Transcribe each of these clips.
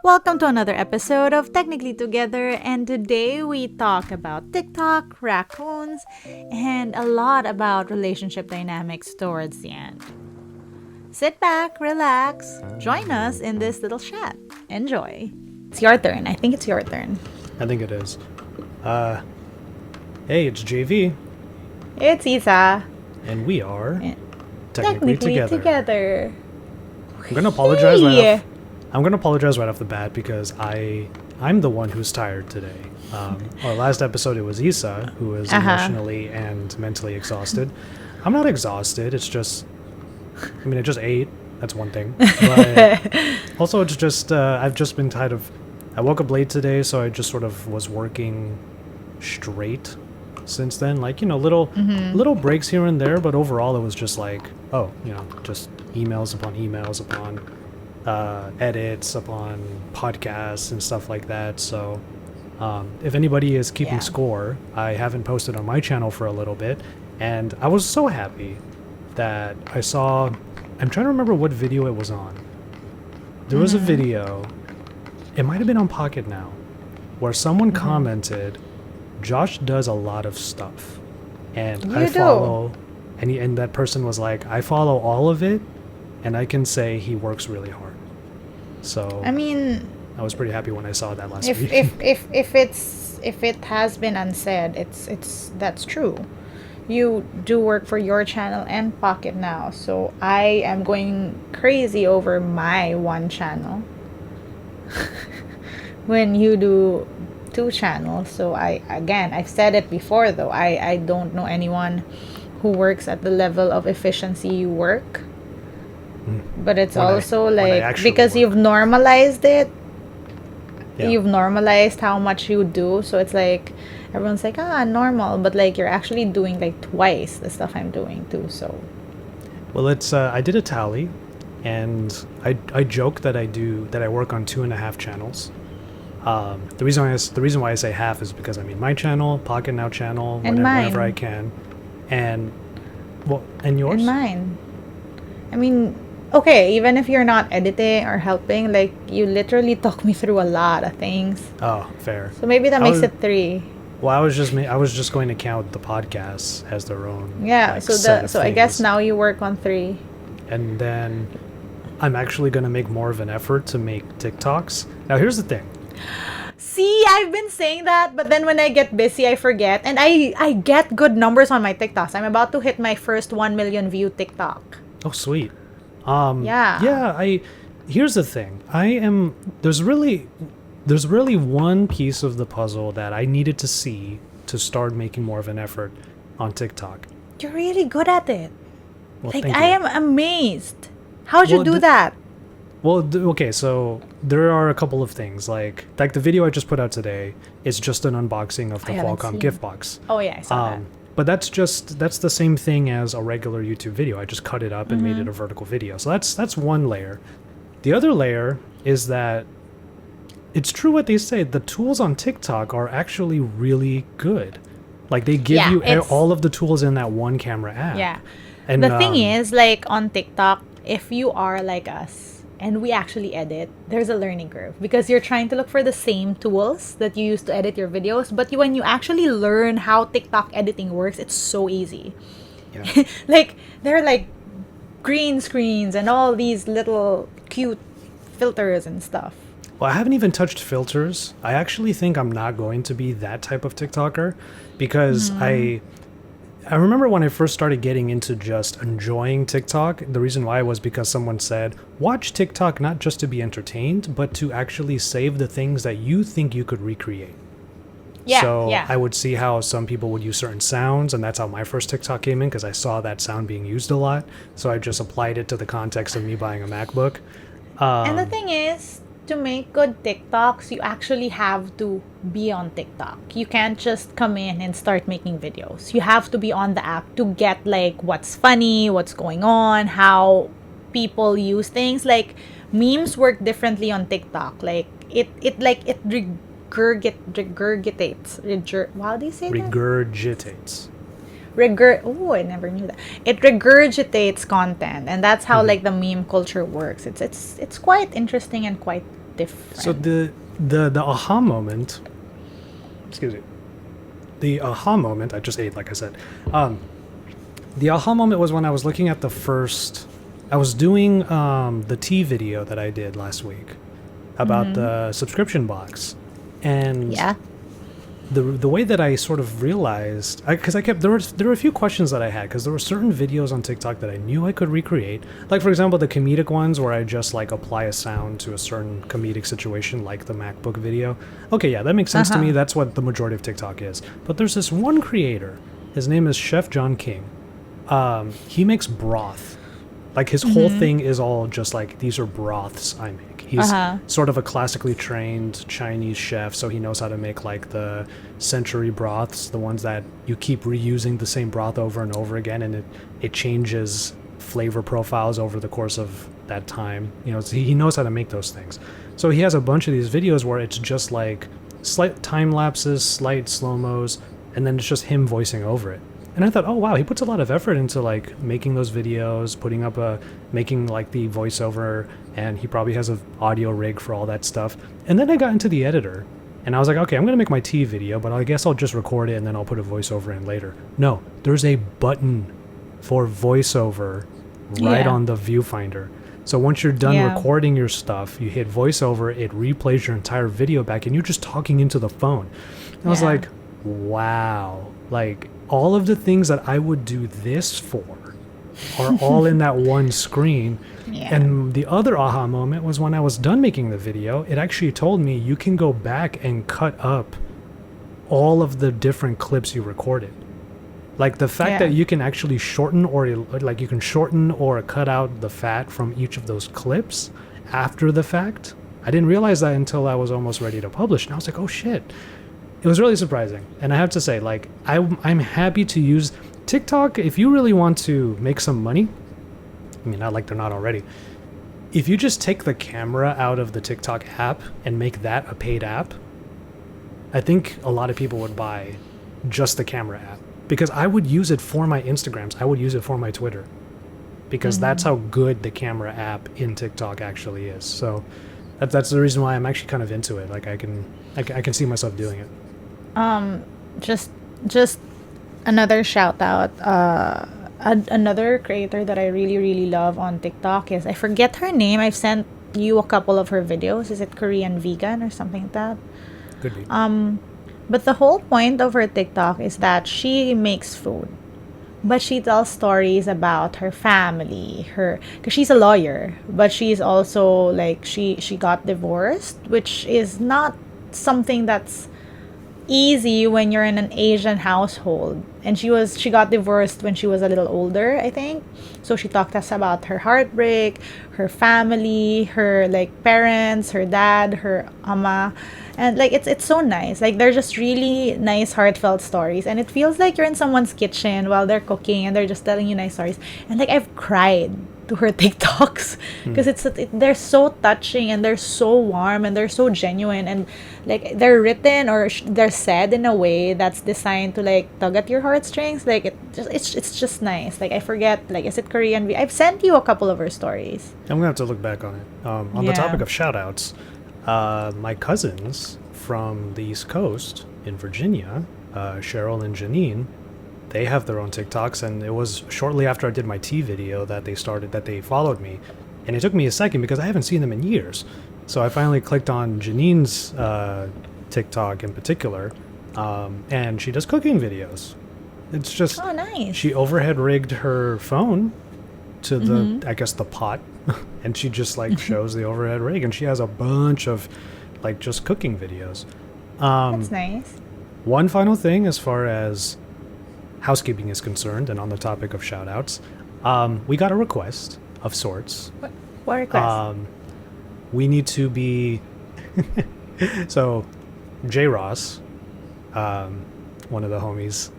Welcome to another episode of Technically Together, and today we talk about TikTok, raccoons, and a lot about relationship dynamics towards the end. Sit back, relax, join us in this little chat. Enjoy. It's your turn. I think it's your turn. I think it is. Hey, it's JV. It's Isa. And we are Technically together. I'm gonna apologize right off the bat because I'm the one who's tired today. Our last episode it was Isa who was emotionally and mentally exhausted. I'm not exhausted. It's just, I just ate. That's one thing. But also, it's just I've just been tired of. I woke up late today, so I just sort of was working straight since then. Like, little breaks here and there, but overall it was just like, just emails upon edits upon podcasts and stuff like that. So if anybody is keeping score, I haven't posted on my channel for a little bit, and I was so happy that I saw, I'm trying to remember what video it was on. There was a video, it might have been on Pocket Now, where someone commented, Josh does a lot of stuff, and I follow, and that person was like, I follow all of it, and I can say he works really hard. So I was pretty happy when I saw that last week. If it has been unsaid, that's true. You do work for your channel and Pocket Now, so I am going crazy over my one channel when you do two channels. So I've said it before though, I don't know anyone who works at the level of efficiency you work. But it's also because you've normalized it. Yeah. You've normalized how much you do, so it's like everyone's like, normal, but like you're actually doing like twice the stuff I'm doing too. So well, it's I did a tally, and I joke that I work on 2.5 channels. The reason why I say half is because my channel, Pocket Now channel, whenever I can, and yours and mine. Okay, even if you're not editing or helping, like you literally talk me through a lot of things. Oh, fair. So maybe that makes it 3. Well, I was just going to count the podcasts as their own. Yeah. So I guess now you work on 3. And then I'm actually going to make more of an effort to make TikToks. Now, here's the thing. See, I've been saying that, but then when I get busy, I forget. And I get good numbers on my TikToks. I'm about to hit my first 1 million view TikTok. Oh, sweet. Here's the thing. There's really one piece of the puzzle that I needed to see to start making more of an effort on TikTok. You're really good at it. Well, like, I am amazed. How'd you do that? Okay, so there are a couple of things. Like the video I just put out today is just an unboxing of the Qualcomm gift box. Oh yeah, I saw that. But that's the same thing as a regular YouTube video. I just cut it up and made it a vertical video. So that's one layer. The other layer is that it's true what they say. The tools on TikTok are actually really good. Like they give you all of the tools in that one camera app. Yeah. And the thing is, like on TikTok, if you are like us and we actually edit, there's a learning curve because you're trying to look for the same tools that you use to edit your videos. But when you actually learn how TikTok editing works, it's so easy. Yeah. Like there are like green screens and all these little cute filters and stuff. Well, I haven't even touched filters. I actually think I'm not going to be that type of TikToker because I remember when I first started getting into just enjoying TikTok, the reason why was because someone said, watch TikTok not just to be entertained, but to actually save the things that you think you could recreate. I would see how some people would use certain sounds, and that's how my first TikTok came in, because I saw that sound being used a lot. So I just applied it to the context of me buying a MacBook. And the thing is, to make good TikToks, you actually have to be on TikTok. You can't just come in and start making videos. You have to be on the app to get like what's funny, what's going on, how people use things. Like memes work differently on TikTok. Like it regurgitates. How do you say that? Regurgitates. I never knew that. It regurgitates content, and that's how like the meme culture works. It's quite interesting and quite different. So the aha moment, excuse me, the aha moment, I just ate, like I said. The aha moment was when I was looking at I was doing the tea video that I did last week about the subscription box. And yeah. the way that I sort of realized, because there were a few questions that I had, because there were certain videos on TikTok that I knew I could recreate, like for example the comedic ones where I just like apply a sound to a certain comedic situation, like the MacBook video. Okay, yeah, that makes sense to me. That's what the majority of TikTok is. But there's this one creator, his name is Chef John King. He makes broth. Like his whole thing is all just like, these are broths I make. He's sort of a classically trained Chinese chef, so he knows how to make like the century broths, the ones that you keep reusing the same broth over and over again, and it changes flavor profiles over the course of that time. You know, he knows how to make those things. So he has a bunch of these videos where it's just like slight time lapses, slight slow-mos, and then it's just him voicing over it. And I thought, oh wow, he puts a lot of effort into like making those videos, making like the voiceover, and he probably has an audio rig for all that stuff. And then I got into the editor, and I was like, okay, I'm gonna make my tea video, but I guess I'll just record it and then I'll put a voiceover in later. No, there's a button for voiceover right on the viewfinder. So once you're done recording your stuff, you hit voiceover, it replays your entire video back, and you're just talking into the phone. And I was like, wow, like all of the things that I would do this for are all in that one screen. And the other aha moment was when I was done making the video, it actually told me you can go back and cut up all of the different clips you recorded. Like the fact that you can actually shorten or cut out the fat from each of those clips after the fact. I didn't realize that until I was almost ready to publish. And I was like, oh shit. It was really surprising. And I have to say, like, I'm happy to use TikTok. If you really want to make some money, I mean, not like they're not already. If you just take the camera out of the TikTok app and make that a paid app, I think a lot of people would buy just the camera app. Because I would use it for my Instagrams. I would use it for my Twitter. Because that's how good the camera app in TikTok actually is. So that's the reason why I'm actually kind of into it. Like I can see myself doing it. Just another shout out. Another creator that I really, really love on TikTok is, I forget her name. I've sent you a couple of her videos. Is it Korean Vegan or something like that? Could be. But the whole point of her TikTok is that she makes food, but she tells stories about her family, because she's a lawyer, but she's also like, she got divorced, which is not something that's easy when you're in an Asian household. And she got divorced when she was a little older, I think. So she talked to us about her heartbreak, her family, her like parents, her dad, her ama. And like it's so nice. Like they're just really nice, heartfelt stories. And it feels like you're in someone's kitchen while they're cooking and they're just telling you nice stories. And like I've cried to her TikToks because they're so touching and they're so warm and they're so genuine, and like they're written or they're said in a way that's designed to like tug at your heartstrings. Like it's just nice. Like I forget, like, is it Korean? I've sent you a couple of her stories. I'm gonna have to look back on it. On the topic of shout outs, my cousins from the East Coast in Virginia, Cheryl and Janine, they have their own TikToks, and it was shortly after I did my tea video that they followed me. And it took me a second because I haven't seen them in years. So I finally clicked on Janine's TikTok in particular, and she does cooking videos. It's just, oh, nice. She overhead rigged her phone to the, I guess, the pot, and she just like shows the overhead rig, and she has a bunch of like just cooking videos. That's nice. One final thing as far as housekeeping is concerned, and on the topic of shout outs, we got a request of sorts. What request? We need to be so J Ross, one of the homies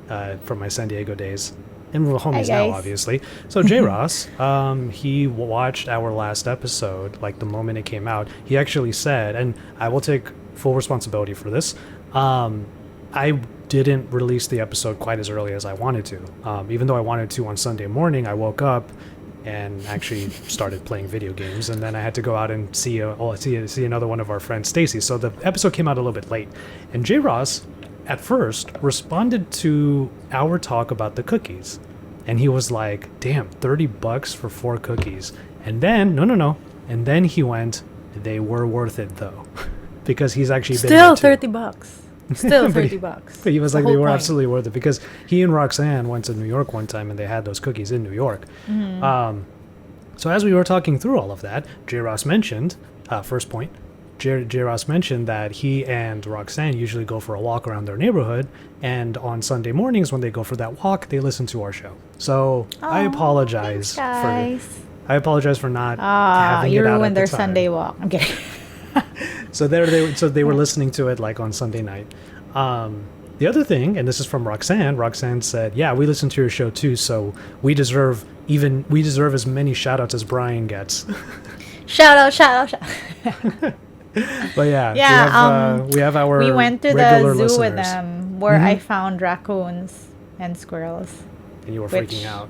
from my San Diego days, and we're homies now obviously. So J Ross, he watched our last episode like the moment it came out. He actually said, and I will take full responsibility for this, I didn't release the episode quite as early as I wanted to. Even though I wanted to on Sunday morning, I woke up and actually started playing video games. And then I had to go out and see another one of our friends, Stacy. So the episode came out a little bit late. And J. Ross, at first, responded to our talk about the cookies. And he was like, damn, $30 for 4 cookies. And then, no. And then he went, they were worth it though. Because he's actually been Still there too. $30. Still $30. But he was like, they were absolutely worth it, because he and Roxanne went to New York one time and they had those cookies in New York. So as we were talking through all of that, J. Ross mentioned, first point, J. Ross mentioned that he and Roxanne usually go for a walk around their neighborhood, and on Sunday mornings when they go for that walk, they listen to our show. So I apologize for not having you it out ruined at their the time. Sunday walk. I'm kidding. So they were listening to it like on Sunday night. The other thing, and this is from Roxanne. Roxanne said, "Yeah, we listen to your show too, so we deserve as many shout outs as Brian gets." Shout out. But yeah, we have our we went to regular the zoo listeners. with them where I found raccoons and squirrels. And you were freaking out.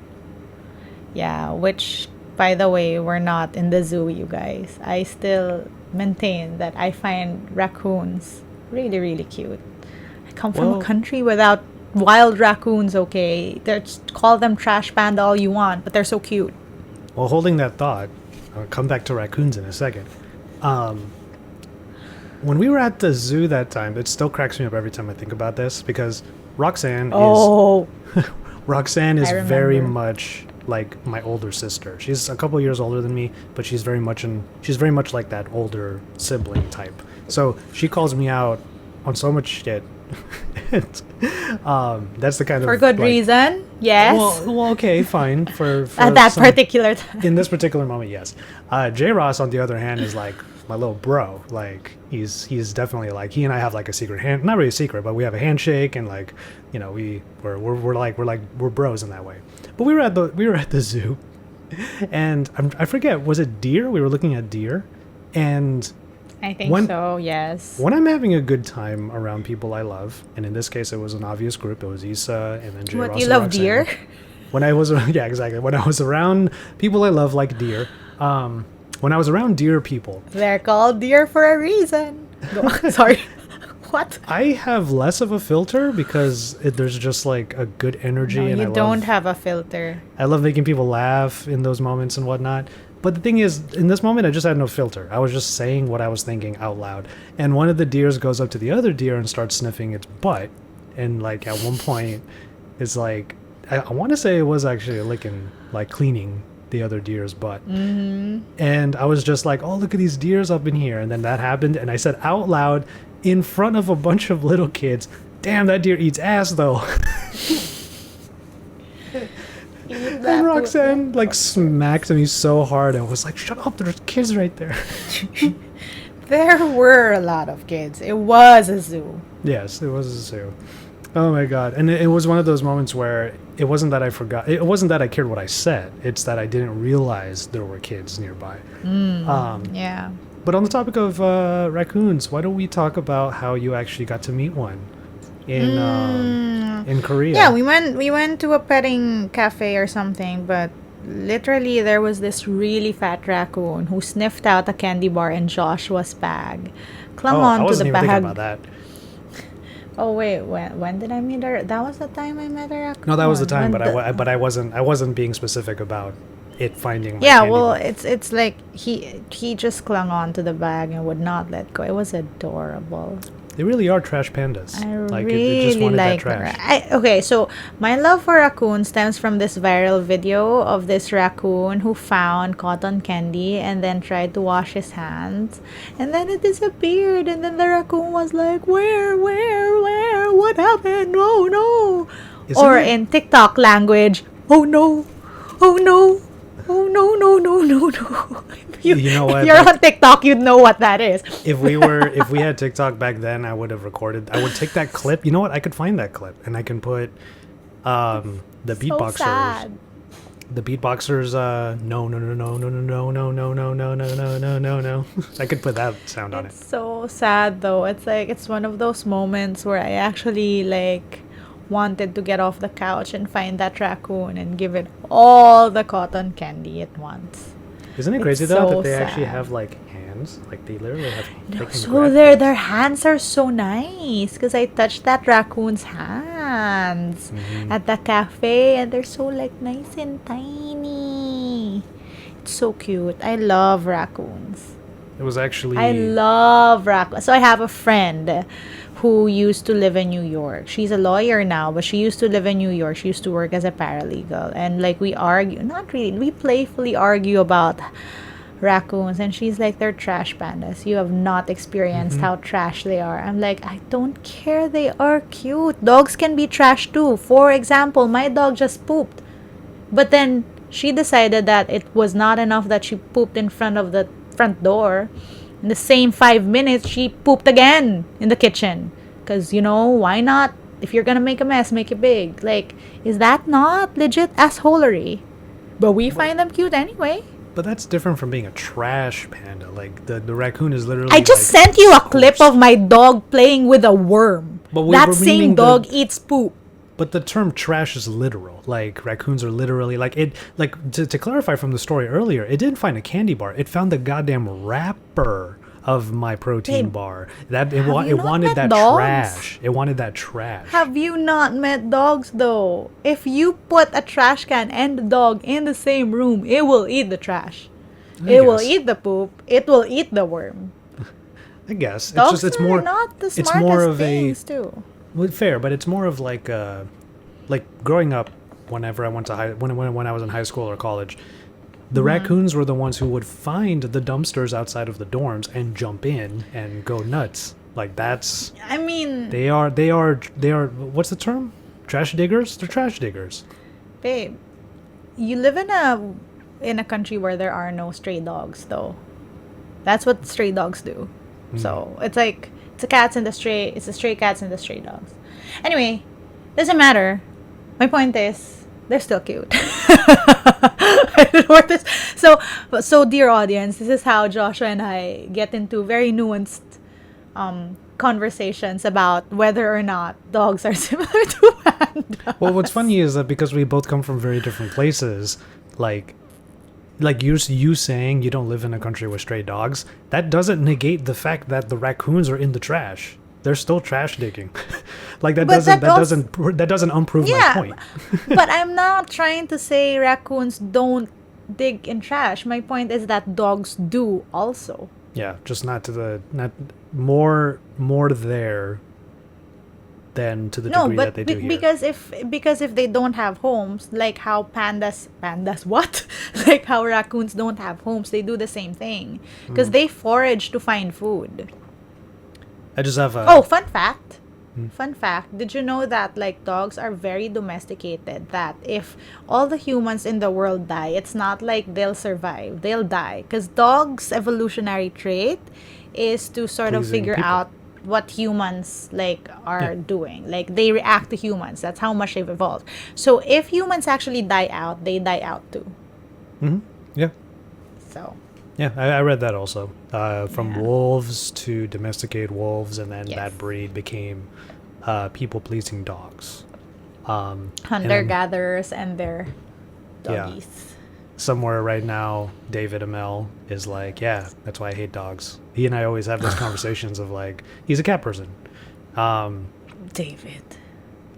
Yeah, which, by the way, we're not in the zoo, you guys. I still maintain that I find raccoons really, really cute. I come from a country without wild raccoons, okay? Call them trash panda all you want, but they're so cute. Well, holding that thought, I'll come back to raccoons in a second. When we were at the zoo that time, it still cracks me up every time I think about this, because Roxanne is very much like my older sister. She's a couple years older than me, but she's very much like that older sibling type. So she calls me out on so much shit. That's the kind for of good reason. Yes. Well, okay, fine. For at that particular time. In this particular moment, yes. J. Ross, on the other hand, is like my little bro. Like he's definitely like, he and I have like a secret hand, not really a secret, but we have a handshake, and like, you know, we're bros in that way. But we were at the zoo, and I forget, was it deer? We were looking at deer, and I think so, yes. When I'm having a good time around people I love, and in this case it was an obvious group, it was Issa and then J. Ross. What, you love deer? When I was exactly. When I was around people I love like deer, when I was around deer people. They're called deer for a reason. Sorry. What? I have less of a filter because there's just like a good energy. No, and you don't have a filter. I love making people laugh in those moments and whatnot. But the thing is, in this moment, I just had no filter. I was just saying what I was thinking out loud. And one of the deers goes up to the other deer and starts sniffing its butt. And like at one point, it's like, I want to say it was actually licking, like cleaning the other deer's butt. Mm-hmm. And I was just like, oh, look at these deers up in here. And then that happened. And I said out loud in front of a bunch of little kids, damn, that deer eats ass though. And Roxanne like smacked me so hard and was like, shut up, there's kids right there. There were a lot of kids. It was a zoo. Yes, it was a zoo. Oh my god. And it was one of those moments where it wasn't that I forgot, it wasn't that I cared what I said, it's that I didn't realize there were kids nearby. Yeah. But on the topic of raccoons, why don't we talk about how you actually got to meet one in Korea? Yeah, we went to a petting cafe or something, but literally there was this really fat raccoon who sniffed out a candy bar in Joshua's bag, clung on to the bag. I wasn't even thinking about that. Oh wait, when did I meet her? That was the time I met her raccoon. No, that was the time, but I wasn't being specific about it finding. Yeah, well, it's like he just clung on to the bag and would not let go. It was adorable. They really are trash pandas. I it just wanted like that trash. Okay, so my love for raccoon stems from this viral video of this raccoon who found cotton candy and then tried to wash his hands, and then it disappeared, and then the raccoon was like, where, what happened? Oh no. Or in TikTok language, oh no. You know what? If you're on TikTok, you'd know what that is. If we had TikTok back then, I would have recorded. I would take that clip. You know what? I could find that clip and I can put the beatboxers. Sad. The beatboxers. No. I could put that sound on it. It's so sad though. It's like it's one of those moments where I actually like wanted to get off the couch and find that raccoon and give it all the cotton candy at once. Isn't it It's crazy though so that they actually sad. have like hands? Like they literally have. They can So grab their things. hands are so nice because I touched that raccoon's hands at the cafe and they're so like nice and tiny. It's so cute. I love raccoons. It was actually. I love raccoons. So I have a friend who used to live in New York. She's a lawyer now, but she used to live in New York. She used to work as a paralegal. And like we argue, not really, we playfully argue about raccoons. And she's like, they're trash pandas. You have not experienced how trash they are. I'm like, I don't care. They are cute. Dogs can be trash too. For example, my dog just pooped. But then she decided that it was not enough that she pooped in front of the front door. In the same 5 minutes, she pooped again in the kitchen. Because, why not? If you're gonna make a mess, make it big. Like, is that not legit assholery? But we find them cute anyway. But that's different from being a trash panda. Like the raccoon is literally. I just like, sent you a clip of my dog playing with a worm. But That we're same meaning dog eats poop. But the term trash is literal. Like raccoons are literally like it. Like to clarify from the story earlier, it didn't find a candy bar. It found the goddamn wrapper of my protein Babe, bar. That it, have wa- you it not wanted met that dogs? trash. It wanted that trash. Have you not met dogs though? If you put a trash can and the dog in the same room, it will eat the trash. It will guess. eat the poop. It will eat the worm. I guess Dogs it's are more. not the it's smartest more of things too. Well, fair, but it's more of like growing up. Whenever I went to when I was in high school or college, the raccoons were the ones who would find the dumpsters outside of the dorms and jump in and go nuts. Like that's I mean, they are. What's the term? Trash diggers. They're trash diggers. babe, you live in a country where there are no stray dogs though. That's what stray dogs do. So it's like it's the stray cats and the stray dogs. Anyway, doesn't matter. My point is they're still cute. I don't know what this. So dear audience, this is how Joshua and I get into very nuanced conversations about whether or not dogs are similar to pandas. Well, what's funny is that because we both come from very different places, like you saying you don't live in a country with stray dogs, that doesn't negate the fact that the raccoons are in the trash. They're still trash digging. Like that But that doesn't unprove my Yeah, point. but I'm not trying to say raccoons don't dig in trash. My point is that dogs do also. Yeah, just not more there than to the No, degree but that they do here. because if they don't have homes, like how pandas what? Like how raccoons don't have homes, they do the same thing because they forage to find food. I just have a Oh, fun fact. Fun fact. Did you know that like dogs are very domesticated? That if all the humans in the world die, it's not like they'll survive. They'll die. Because dogs' evolutionary trait is to sort of Pleasing figure people. out what humans like are doing. Like they react to humans. That's how much they've evolved. So if humans actually die out, they die out too. yeah. So Yeah, I read that also. From Yeah. wolves to domesticate wolves, and then Yes. that breed became people-pleasing dogs. hunter gatherers and their Yeah. doggies. Somewhere right now, David Amell is like, yeah, that's why I hate dogs. He and I always have those conversations of like, he's a cat person. David.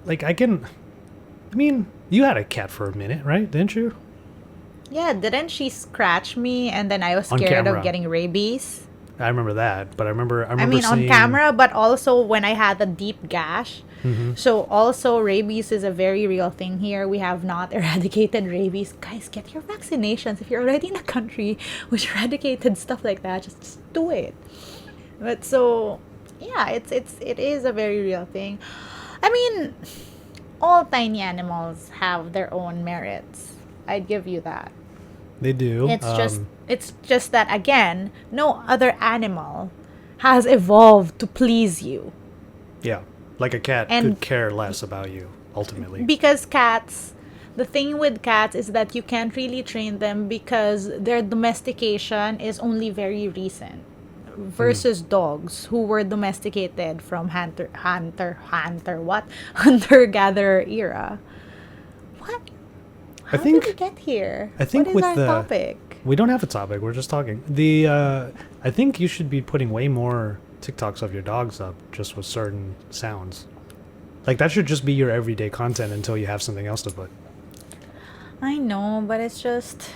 Like I mean, you had a cat for a minute, right? Didn't you? Yeah, didn't she scratch me and then I was On scared camera. of getting rabies? I remember that, but I remember I mean, on seeing, camera, but also when I had a deep gash. Mm-hmm. So also rabies is a very real thing here. We have not eradicated rabies. Guys, get your vaccinations. If you're already in a country which eradicated stuff like that, just do it. But so yeah, it is a very real thing. I mean, all tiny animals have their own merits. I'd give you that. They do. It's just that again, no other animal has evolved to please you. Yeah, like a cat And- could care less about you ultimately. Because cats, the thing with cats is that you can't really train them because their domestication is only very recent. versus dogs who were domesticated from hunter gatherer era. What? I How think did we get here? I think what is with our the topic? we don't have a topic. We're just talking. I think you should be putting way more TikToks of your dogs up just with certain sounds. Like that should just be your everyday content until you have something else to put. I know, but it's just.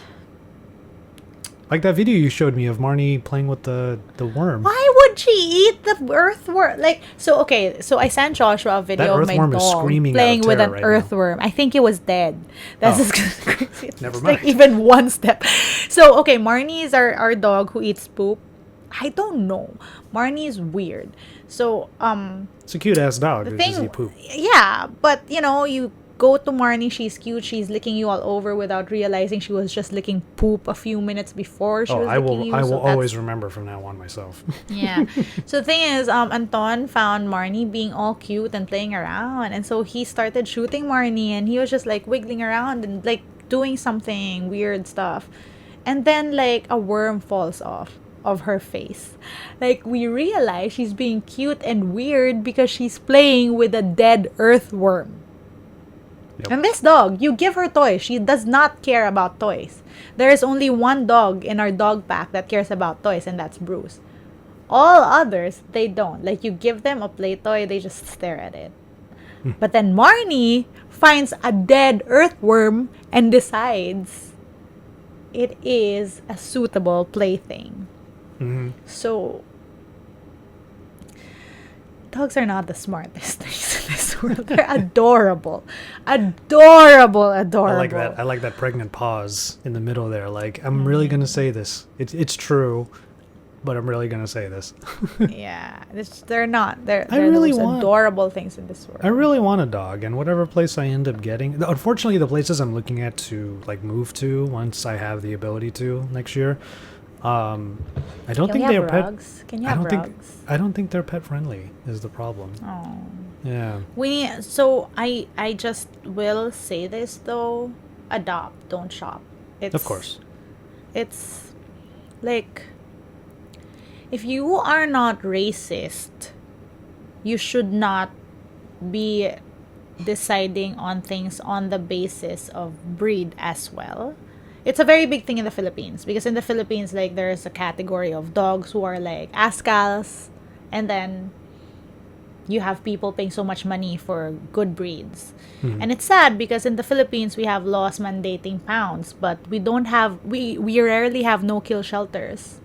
Like that video you showed me of Marnie playing with the worm. Why would she eat the earthworm? So I sent Joshua a video of my earthworm is dog screaming playing out of with an terror right now. earthworm. I think it was dead. That's Oh. just crazy. It's Never like mind. even one step. So, okay, Marnie is our dog who eats poop. I don't know. Marnie is weird. So, It's a cute ass dog. the It's just thing, eat poop. yeah, but you go to Marnie, she's cute, she's licking you all over without realizing she was just licking poop a few minutes before she was licking you. I so will that's- always remember from now on myself. Yeah. So the thing is, Anton found Marnie being all cute and playing around, and so he started shooting Marnie, and he was just like wiggling around and like doing something weird stuff, and then like a worm falls off of her face. Like we realize she's being cute and weird because she's playing with a dead earthworm. Yep. And this dog, you give her toys. She does not care about toys. There is only one dog in our dog pack that cares about toys, and that's Bruce. All others, they don't. Like, you give them a play toy, they just stare at it. But then Marnie finds a dead earthworm and decides it is a suitable plaything. Hmm. So, dogs are not the smartest things in this world. They're adorable. Adorable. I like that. I like that pregnant pause in the middle there. Like I'm really gonna say this. It's true, but I'm really gonna say this. Yeah. They're not. They're really the most want- adorable things in this world. I really want a dog, and whatever place I end up getting. Unfortunately, the places I'm looking at to like move to once I have the ability to next year. I don't think Can we they're have pet. rugs? Can you I have don't think. rugs? I don't think they're pet friendly. Is the problem? Oh. Yeah. So I just will say this though. Adopt, don't shop. It's, Of course. It's like, if you are not racist, you should not be deciding on things on the basis of breed as well. It's a very big thing in the Philippines because in the Philippines, like, there's a category of dogs who are like Ascals, and then you have people paying so much money for good breeds. And it's sad because in the Philippines we have laws mandating pounds, but we don't have we rarely have no kill shelters.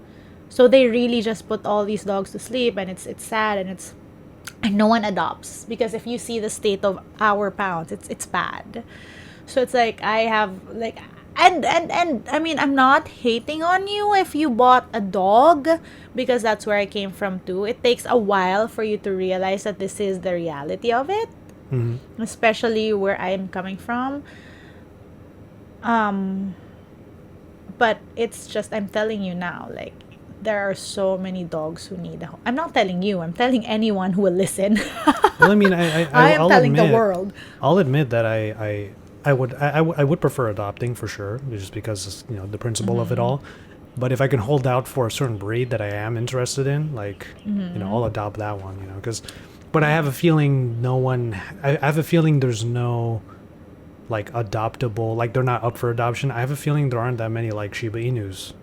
So they really just put all these dogs to sleep, and it's sad, and no one adopts because if you see the state of our pounds, it's bad. So it's like I have like and I mean, I'm not hating on you if you bought a dog because that's where I came from too. It takes a while for you to realize that this is the reality of it, especially where I'm coming from. But it's just, I'm telling you now, like, there are so many dogs who need a home. I'm not telling you, I'm telling anyone who will listen. Well, I mean, I am I'll telling admit, the world. I'll admit that I would prefer adopting for sure, just because the principle of it all. But if I can hold out for a certain breed that I am interested in, like I'll adopt that one. But I have a feeling I have a feeling there's no like adoptable, like they're not up for adoption. I have a feeling there aren't that many like Shiba Inus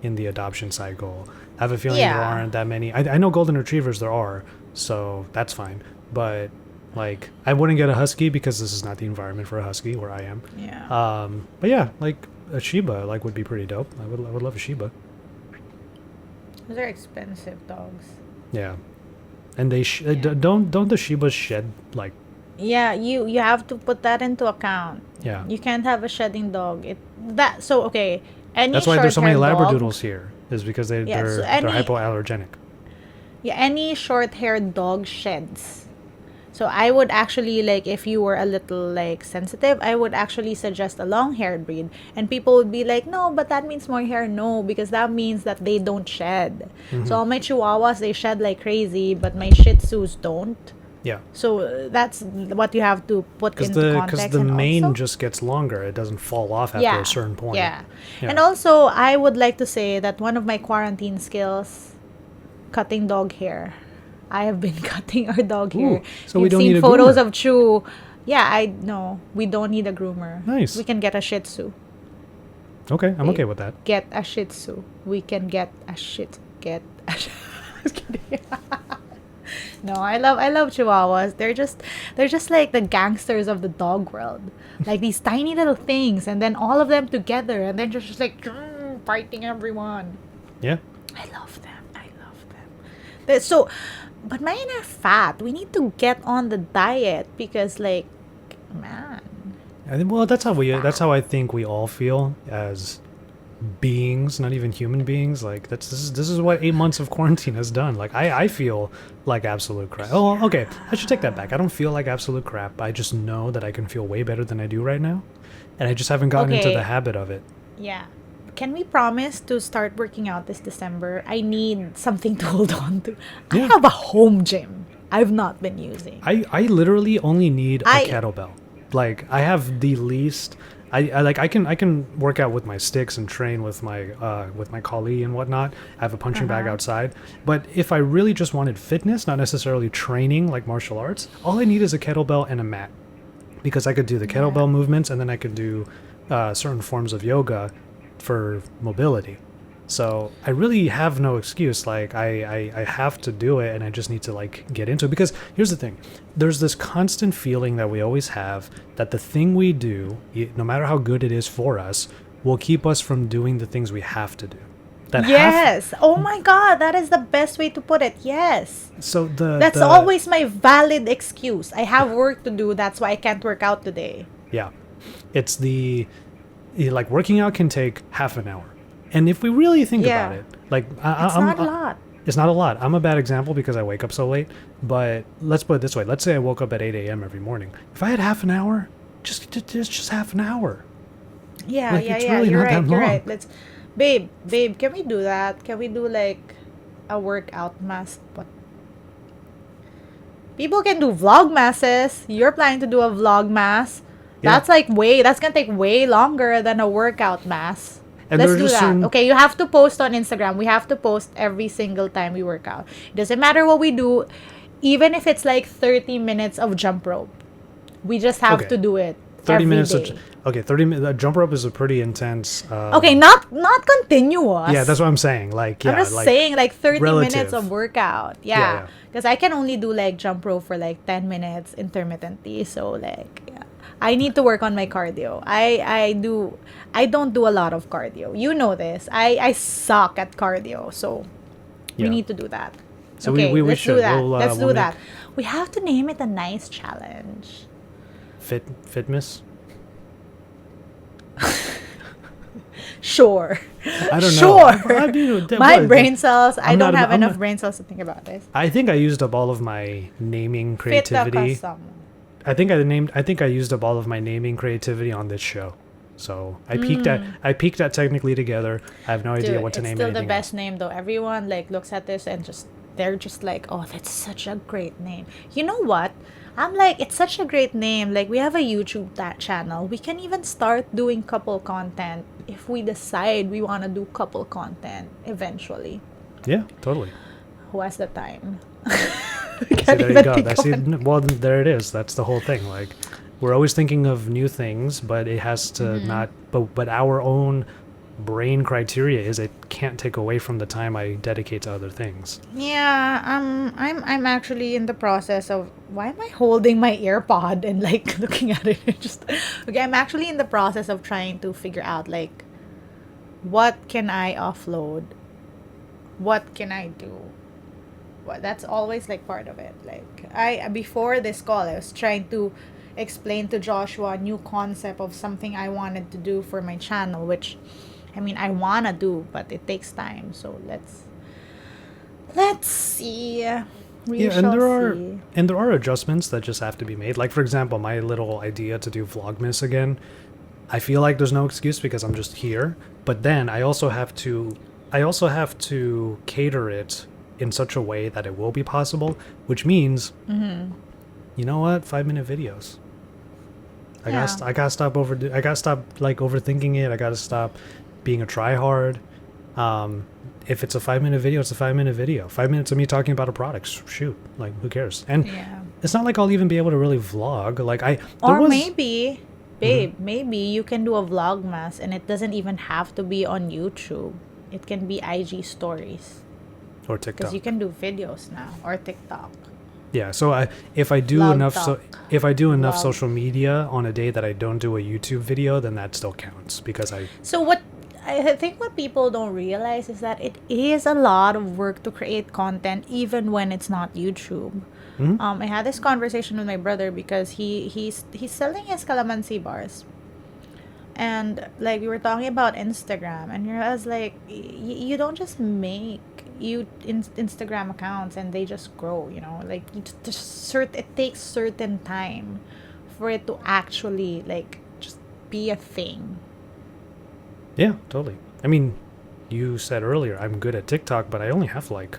in the adoption cycle. I have a feeling there aren't that many. I know golden retrievers there are, so that's fine. But like I wouldn't get a husky because this is not the environment for a husky where I am. Yeah. But yeah, like a Shiba like would be pretty dope. I would love a Shiba. Those are expensive dogs. Yeah, and they don't the Shibas shed like Yeah, you have to put that into account. yeah. You can't have a shedding dog. Okay. Any That's why there's so many short-haired dog- Labradoodles here. Is because they're so they're any- hypoallergenic. Yeah, any short-haired dog sheds. So I would actually, like, if you were a little like sensitive, I would actually suggest a long-haired breed. And people would be like, no, but that means more hair. No, because that means that they don't shed. So all my Chihuahuas, they shed like crazy, but my Shih Tzus don't. Yeah. So that's what you have to put Because into context. the and mane also, just gets longer. It doesn't fall off after a certain point. Yeah. Yeah. And also, I would like to say that one of my quarantine skills cutting dog hair. I have been cutting our dog hair. Ooh, so we You've don't seen need a photos groomer. of Chew. Yeah, I know. We don't need a groomer. Nice. We can get a Shih Tzu. Okay, I'm Babe, okay with that. Get a Shih Tzu. We can get a shit. Get a. Just kidding. No, I love Chihuahuas. They're just like the gangsters of the dog world. Like these tiny little things, and then all of them together, and then just like fighting everyone. Yeah. I love them. I love them. So, but mine are fat. We need to get on the diet because, like, man. Well, that's how I think we all feel as beings, not even human beings. Like this is what 8 months of quarantine has done. Like I feel like absolute crap. Oh, okay. I should take that back. I don't feel like absolute crap. I just know that I can feel way better than I do right now, and I just haven't gotten into the Okay. habit of it. Yeah. Can we promise to start working out this December? I need something to hold on to. I Yeah. have a home gym I've not been using. I literally only need a I kettlebell. Like I have the least. I can work out with my sticks and train with my collie and whatnot. I have a punching bag uh-huh. outside. But if I really just wanted fitness, not necessarily training like martial arts, all I need is a kettlebell and a mat, because I could do the Yeah. kettlebell movements and then I could do certain forms of yoga for mobility. So I really have no excuse. Like I have to do it, and I just need to like get into it. Because here's the thing: there's this constant feeling that we always have that the thing we do, no matter how good it is for us, will keep us from doing the things we have to do. That have Yes. Oh my God, that is the best way to put it. Yes. so That's the always my valid excuse. I have work to do. That's why I can't work out today. yeah, it's like working out can take half an hour, and if we really think about Yeah. it, like It's not a lot. it's not a lot. I'm a bad example because I wake up so late. But let's put it this way: let's say I woke up at 8 a.m. every morning. If I had half an hour, just half an hour. Yeah, Like yeah, it's yeah. really You're not that right. You're long. right. Babe, can we do that? Can we do like a workout mass? But people can do vlog masses. You're planning to do a vlog mass. Yeah, That's gonna take way longer than a workout mass. and Let's there's do just that. certain Okay, you have to post on Instagram. We have to post every single time we work out. It doesn't matter what we do, even if it's like 30 minutes of jump rope. We just have okay, to do it 30 every minutes. day. Okay, 30 minutes. Jump rope is a pretty intense. Okay, not continuous. Yeah, that's what I'm saying. Like I'm yeah, just like saying like 30 minutes of relative. workout. Yeah, Yeah. yeah. Because I can only do like jump rope for like 10 minutes intermittently. So like yeah. I need to work on my cardio. I don't do a lot of cardio. You know this. I suck at cardio. So we Yeah. need to do that. So Okay, we let's do should. that. Let's We'll do make that. We have to name it a nice challenge. fitness. Sure. I don't know. Sure. I mean, My what- brain cells, I I'm don't not. have I'm enough not, brain cells to think about this. I think I used up all of my naming Fit the creativity. custom. I think I used up all of my naming creativity on this show. So I peaked at technically together. I have no idea Dude, what to it's name still the anything best else. name though. Everyone like looks at this and they're just like, oh, that's such a great name. You know what? I'm like, it's such a great name. Like we have a YouTube that channel. We can even start doing couple content if we decide we want to do couple content eventually. Yeah, totally. Who has the time? See, Can't there you even go. think That's of it. it. Well, there it is. That's the whole thing. Like, we're always thinking of new things, but it has to not. But our own brain criteria is it can't take away from the time I dedicate to other things. Yeah, I'm actually in the process of why am I holding my earpod and like looking at it just okay, I'm actually in the process of trying to figure out like what can I offload? What can I do? Well, that's always like part of it. Like I before this call I was trying to explain to Joshua a new concept of something I wanted to do for my channel, which I mean I wanna do, but it takes time. So let's see. We Yeah, shall see. and there are adjustments that just have to be made. Like for example, my little idea to do Vlogmas again. I feel like there's no excuse because I'm just here. But then I also have to cater it in such a way that it will be possible, which means you know what? 5-minute videos. Yeah. I gotta stop like overthinking it. I gotta stop being a tryhard. If it's a 5-minute video, it's a 5-minute video. 5 minutes of me talking about a product. Shoot, like who cares? And Yeah. it's not like I'll even be able to really vlog. Like Or maybe, babe, maybe you can do a vlogmas and it doesn't even have to be on YouTube. It can be IG stories or because TikTok. you can do videos now or TikTok. Yeah, so if I do Vlog enough talk. if I do enough Vlog. social media on a day that I don't do a YouTube video, then that still counts because So what I think what people don't realize is that it is a lot of work to create content even when it's not YouTube. I had this conversation with my brother because he's selling his calamansi bars. And like we were talking about Instagram, and I was like, you don't just make Instagram accounts and they just grow, you know, like it takes certain time for it to actually like just be a thing. yeah, totally. I mean, you said earlier I'm good at TikTok, but I only have like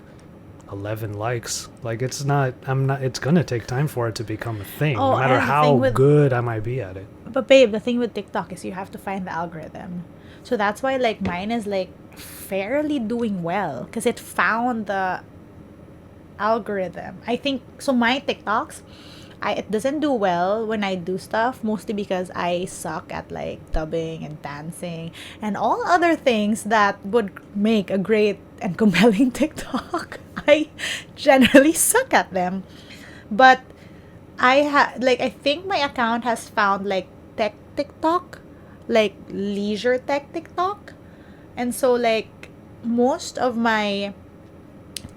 11 likes. Like it's not it's going to take time for it to become a thing, Oh, no matter and the how thing with good I might be at it. But babe, the thing with TikTok is you have to find the algorithm. So that's why like mine is like fairly doing well because it found the algorithm. I think so my TikToks, it doesn't do well when I do stuff mostly because I suck at like dubbing and dancing and all other things that would make a great and compelling TikTok. I generally suck at them. But I think my account has found like tech TikTok, like leisure tech TikTok. And so like most of my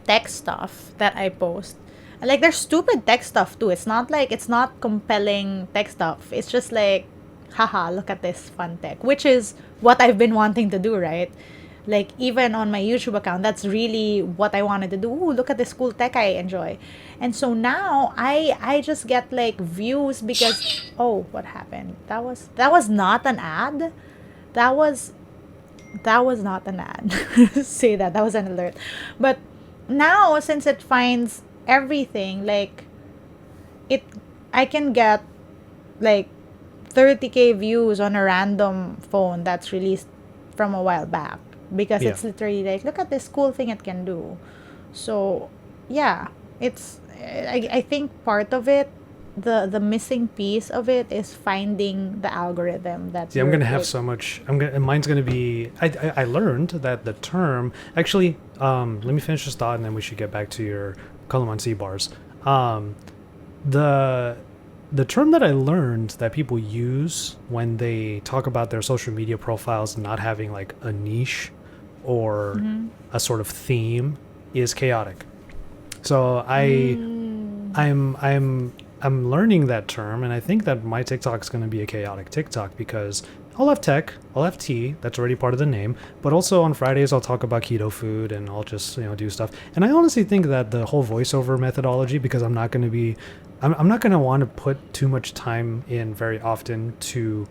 tech stuff that I post, like there's stupid tech stuff too. It's not compelling tech stuff. It's just like haha, look at this fun tech, which is what I've been wanting to do, right? Like even on my YouTube account, that's really what I wanted to do. Ooh, look at this cool tech I enjoy. And so now I just get like views because oh, what happened? That was not an ad. That was not an ad. Say that was an alert. But now since it finds everything, like it I can get like 30K views on a random phone that's released from a while back because Yeah. it's literally like look at this cool thing it can do. So yeah, it's I think part of it, the missing piece of it is finding the algorithm that See, I'm you're gonna have like, so much. Mine's gonna be. I learned that the term actually. Let me finish this thought, and then we should get back to your calamansi bars. The the term that I learned that people use when they talk about their social media profiles not having like a niche or a sort of theme is chaotic. So I'm learning that term, and I think that my TikTok is going to be a chaotic TikTok because I'll have tech, I'll have tea, that's already part of the name, but also on Fridays I'll talk about keto food and I'll just do stuff. And I honestly think that the whole voiceover methodology, because I'm not going to want to put too much time in very often to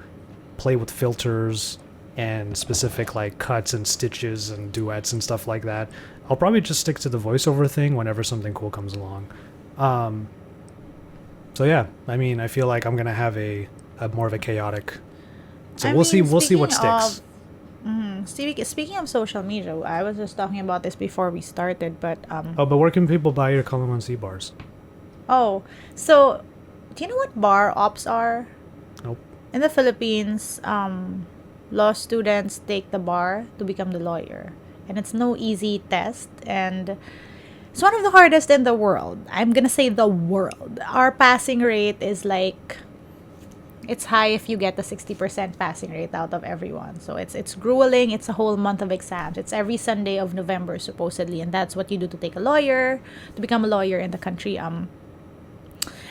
play with filters and specific like cuts and stitches and duets and stuff like that. I'll probably just stick to the voiceover thing whenever something cool comes along. So yeah, I mean, I feel like I'm gonna have a more of a chaotic. So we'll see what sticks. Speaking of social media, I was just talking about this before we started, but Oh, but where can people buy your calamansi bars? oh, so do you know what bar ops are? Nope. In the Philippines, law students take the bar to become the lawyer, and it's no easy test, and it's one of the hardest in the world. I'm gonna say the world. Our passing rate is like it's high if you get the 60% passing rate out of everyone. So it's grueling. It's a whole month of exams. It's every Sunday of November supposedly, and that's what you do to take a lawyer, to become a lawyer in the country.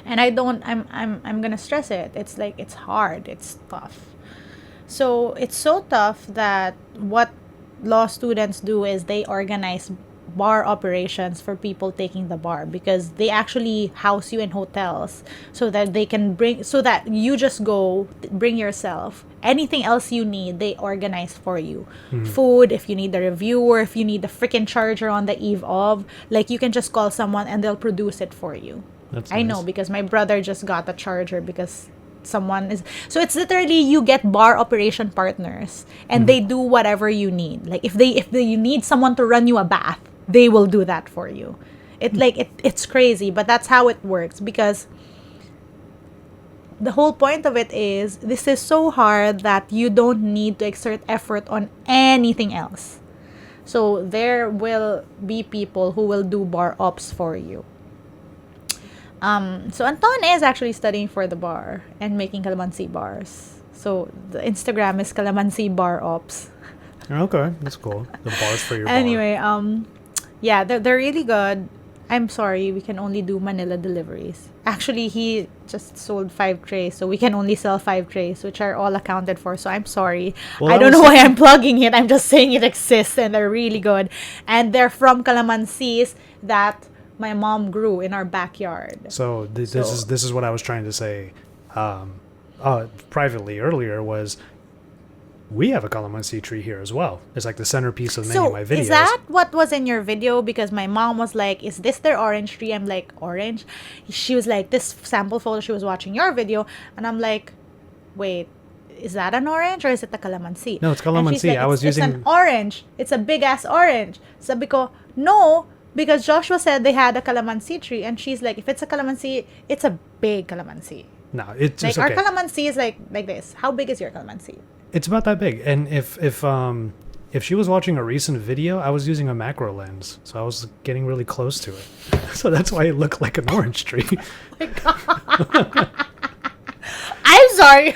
And I'm gonna stress it. It's like it's hard. It's tough. So it's so tough that what law students do is they organize bar operations for people taking the bar because they actually house you in hotels so that they can so that you just go bring yourself anything else you need they organize for you. Food, if you need the reviewer, if you need the freaking charger on the eve of, like you can just call someone and they'll produce it for you. That's I nice. know because my brother just got a charger because someone is, so it's literally you get bar operation partners and they do whatever you need. Like if you need someone to run you a bath, they will do that for you. It's crazy, but that's how it works, because the whole point of it is this is so hard that you don't need to exert effort on anything else. So there will be people who will do bar ops for you. So Anton is actually studying for the bar and making calamansi bars. So the Instagram is calamansi bar ops. Okay, that's cool. The bars for your Anyway, bar. yeah, they're really good. I'm sorry, we can only do Manila deliveries. Actually, he just sold 5 trays, so we can only sell 5 trays, which are all accounted for. So I'm sorry. Well, I don't know why I'm plugging it. I'm just saying it exists, and they're really good. And they're from calamansis that my mom grew in our backyard. So this is what I was trying to say privately earlier was we have a calamansi tree here as well. It's like the centerpiece of many of my videos. Is that what was in your video? Because my mom was like, is this their orange tree? I'm like, orange? She was like, this sample photo, she was watching your video. And I'm like, wait, is that an orange or is it a calamansi? No, it's calamansi. Like, it's an orange. It's a big ass orange. Sabi ko, no, because Joshua said they had a calamansi tree. And she's like, if it's a calamansi, it's a big calamansi. No, it's like just our okay. calamansi is like this. How big is your calamansi? It's about that big. And if she was watching a recent video, I was using a macro lens, so I was getting really close to it. So that's why it looked like an orange tree. Oh my God. I'm sorry.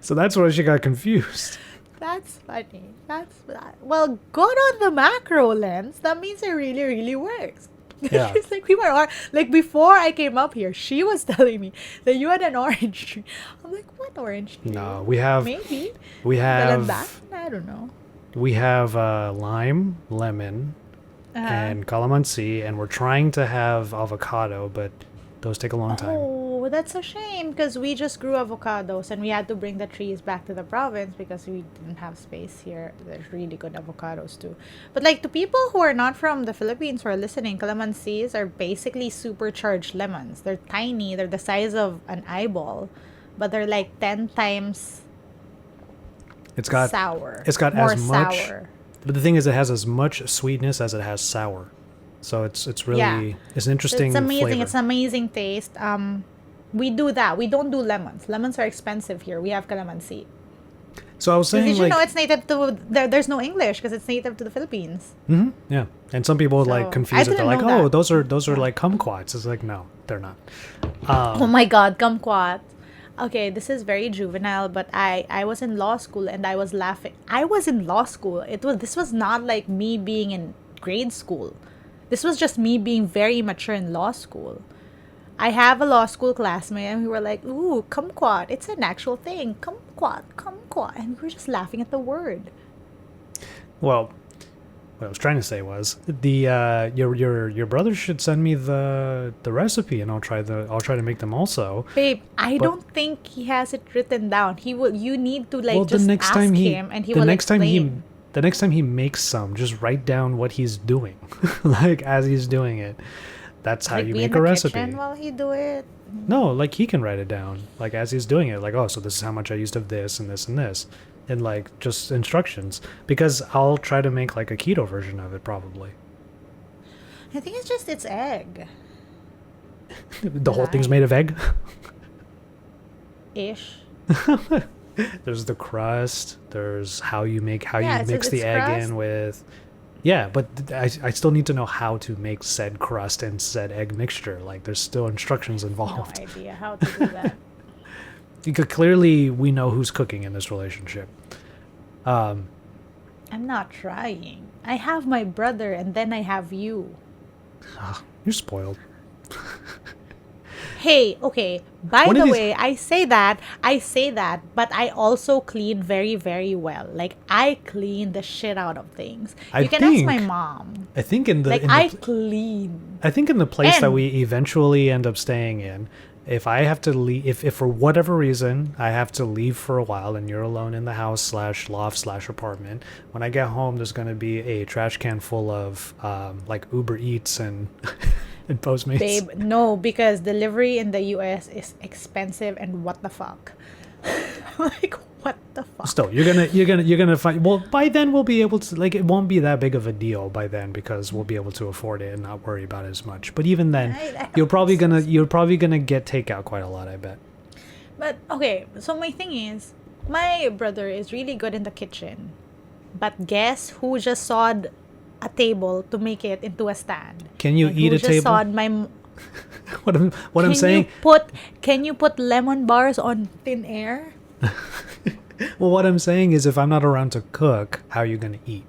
So that's why she got confused. That's funny. Well, good on the macro lens. That means it really, really works. Yeah. She's like, like before I came up here, she was telling me that you had an orange tree. I'm like, what orange tree? No, we have maybe. we have I don't know. we have lime, lemon, and calamansi, and we're trying to have avocado, but those take a long time. Oh, that's a shame, because we just grew avocados and we had to bring the trees back to the province because we didn't have space here. There's really good avocados too. But like, to people who are not from the Philippines who are listening, calamansis are basically supercharged lemons. They're tiny. They're the size of an eyeball, but they're like 10 times sour. It's got more as much. Sour. But the thing is, it has as much sweetness as it has sour. So it's really it's an interesting. It's amazing. Flavor. It's an amazing taste. We do that. We don't do lemons. Lemons are expensive here. We have calamansi. So I was saying, did you know it's native to there's no English because it's native to the Philippines. Mm-hmm, yeah, and some people like confuse it. They're like, oh, those are like kumquats. It's like, no, they're not. Oh my God, kumquat. Okay, this is very juvenile, but I was in law school and I was laughing. I was in law school. This was not like me being in grade school. This was just me being very mature in law school. I have a law school classmate and we were like, ooh, kumquat. It's an actual thing. Kumquat. And we were just laughing at the word. Well, what I was trying to say was your brother should send me the recipe and I'll try to make them also. Babe, I don't think he has it written down. You need to just ask him and he will explain. The next time he makes some, just write down what he's doing, like as he's doing it. That's how you make a recipe. Kitchen while he do it. No, like he can write it down, like as he's doing it. Like, oh, so this is how much I used of this and this and this, and like just instructions. Because I'll try to make like a keto version of it, probably. I think it's egg. The whole thing's made of egg. Ish. There's the crust. There's how you mix the egg crust in with. Yeah, but I still need to know how to make said crust and said egg mixture. Like, there's still instructions involved. No idea how to do that. Because clearly we know who's cooking in this relationship. I'm not trying. I have my brother and then I have you. You're spoiled. Hey, okay. By the way, I say that, but I also clean very, very well. Like, I clean the shit out of things. You can ask my mom. I think I clean. I think in the place that we eventually end up staying in, if I have to leave, if for whatever reason I have to leave for a while and you're alone in the house / loft / apartment, when I get home, there's going to be a trash can full of like Uber Eats and and Postmates. Babe, no, because delivery in the US is expensive and what the fuck. Like, what the fuck? Still, you're gonna find. Well, by then we'll be able to, like, it won't be that big of a deal by then because we'll be able to afford it and not worry about it as much. But even then, you're probably gonna get takeout quite a lot, I bet. But okay, so my thing is, my brother is really good in the kitchen. But guess who just sawed a table to make it into a stand? Can you And eat who a just table? Sawed my What I'm saying. Can you put lemon bars on thin air? Well, what I'm saying is, if I'm not around to cook, how are you gonna eat?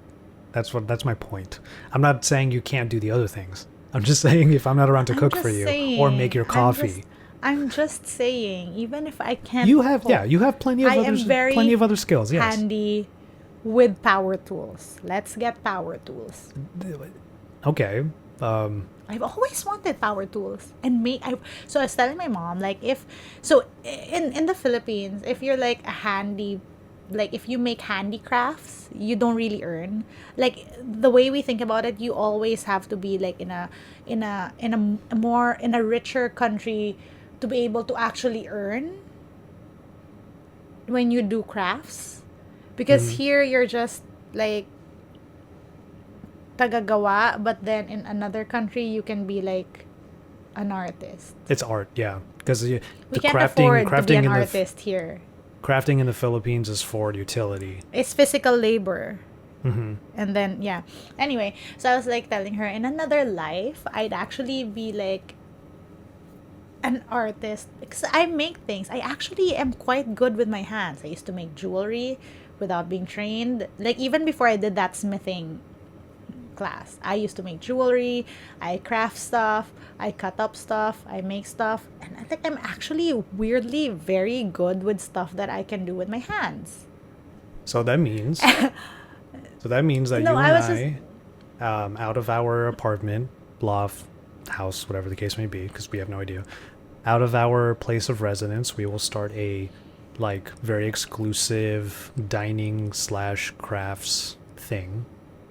That's my point. I'm not saying you can't do the other things. I'm just saying if I'm not around to cook for you or make your coffee. I'm just saying, even if I can't You have cook, you have plenty of other skills. Yes. handy with power tools. Let's get power tools. Okay. I've always wanted power tools so I was telling my mom, like, in the Philippines, if you're like if you make handicrafts, you don't really earn. Like, the way we think about it, you always have to be like in a richer country to be able to actually earn when you do crafts, because here you're just like tagagawa, but then in another country you can be like an artist. It's art, yeah, because the We can't afford to be crafting an in artist here. crafting in the Philippines is for utility. It's physical labor. Mm-hmm. And then, yeah. Anyway, so I was like telling her, in another life, I'd actually be like an artist. Because I make things. I actually am quite good with my hands. I used to make jewelry without being trained. Like, even before I did that smithing class, I used to make jewelry. I craft stuff. I cut up stuff. I make stuff. And I think I'm actually weirdly very good with stuff that I can do with my hands. So that means that No, you I was and out of our apartment, loft, house, whatever the case may be, because we have no idea, out of our place of residence, we will start a like very exclusive dining / crafts thing.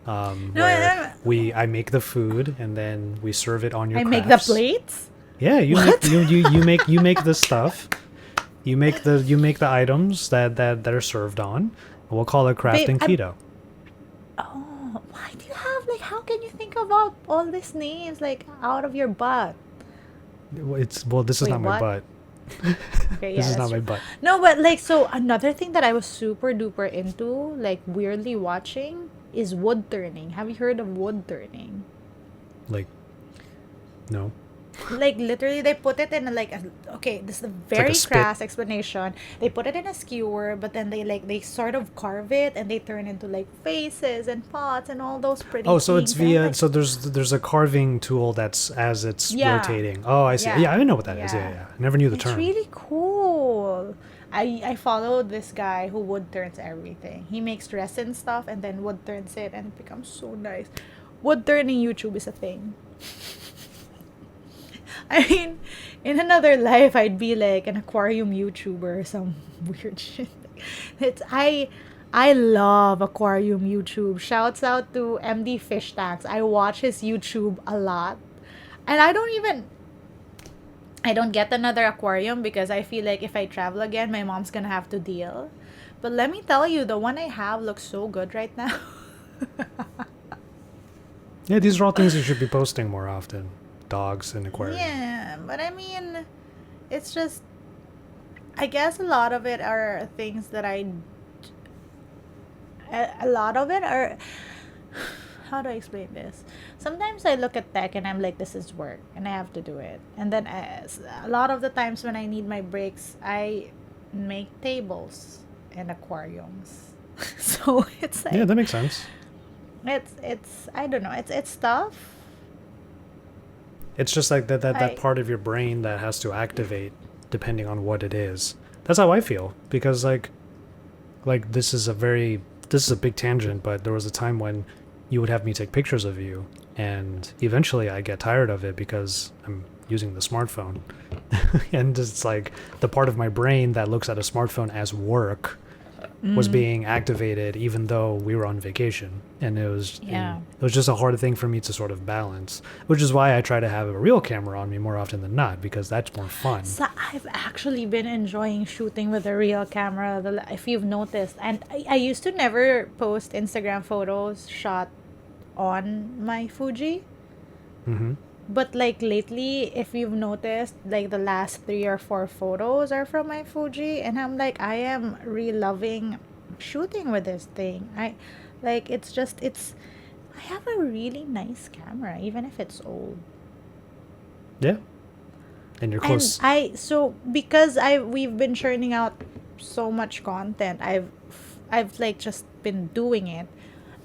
Where I make the food and then we serve it on your I crafts. make the plates. Yeah, you make the stuff. You make the items that are served on. And we'll call it crafting keto. Oh, why do you have, like, how can you think about all these names, like, out of your butt? This is Wait, not my what? butt. Okay, This yeah, is not that's my true. butt. No, but like, so another thing that I was super duper into, like, weirdly watching, is wood turning. Have you heard of wood turning? Like, no. Like, literally, they put it in okay, this is a very spit. crass explanation. They put it in a skewer, but then they sort of carve it and they turn into like faces and pots and all those pretty Oh, so it's things. And, via. like, So there's a carving tool that's as it's Yeah. rotating. Oh, I see. Yeah. Yeah, I know what that is. Yeah. Yeah. I never knew the it's term. really cool. I followed this guy who wood turns everything. He makes resin stuff and then wood turns it and it becomes so nice. Wood turning YouTube is a thing. I mean, in another life, I'd be like an aquarium YouTuber or some weird shit. I love aquarium YouTube. Shouts out to MD Fish Tanks. I watch his YouTube a lot, and I don't get another aquarium because I feel like if I travel again, my mom's gonna have to deal. But let me tell you, the one I have looks so good right now. Yeah, these are all things you should be posting more often. Dogs and aquarium. Yeah, but I mean, it's just, I guess a lot of it are things that a lot of it are, how do I explain this? Sometimes I look at tech and I'm like, this is work and I have to do it. And then a lot of the times when I need my breaks, I make tables and aquariums. So it's like, Yeah, that makes sense. it's I don't know, it's tough. It's just like that I- part of your brain that has to activate depending on what it is. That's how I feel because like this is a big tangent, but there was a time when you would have me take pictures of you and eventually I get tired of it because I'm using the smartphone. And it's like the part of my brain that looks at a smartphone as work was being activated even though we were on vacation, and it was just a hard thing for me to sort of balance, which is why I try to have a real camera on me more often than not, because that's more fun. So I've actually been enjoying shooting with a real camera, if you've noticed. And I used to never post Instagram photos shot on my Fuji. Mm-hmm. But like lately, if you've noticed, like the last 3 or 4 photos are from my Fuji, and I'm like, I am re-loving shooting with this thing. I have a really nice camera, even if it's old. Yeah. And you're close. And because we've been churning out so much content, I've like just been doing it,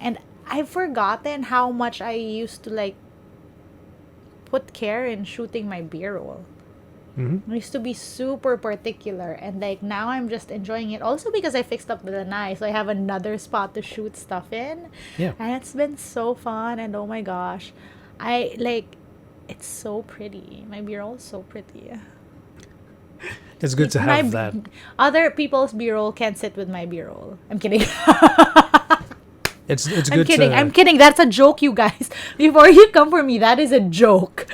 and I've forgotten how much I used to like put care in shooting my B-roll. Mm-hmm. I used to be super particular, and like now I'm just enjoying it. Also because I fixed up the lanai, so I have another spot to shoot stuff in. Yeah. And it's been so fun, and oh my gosh, it's so pretty. My B-roll is so pretty. It's good to have that. Other people's B-roll can't sit with my B-roll. I'm kidding. It's good. I'm kidding. That's a joke, you guys. Before you come for me, that is a joke.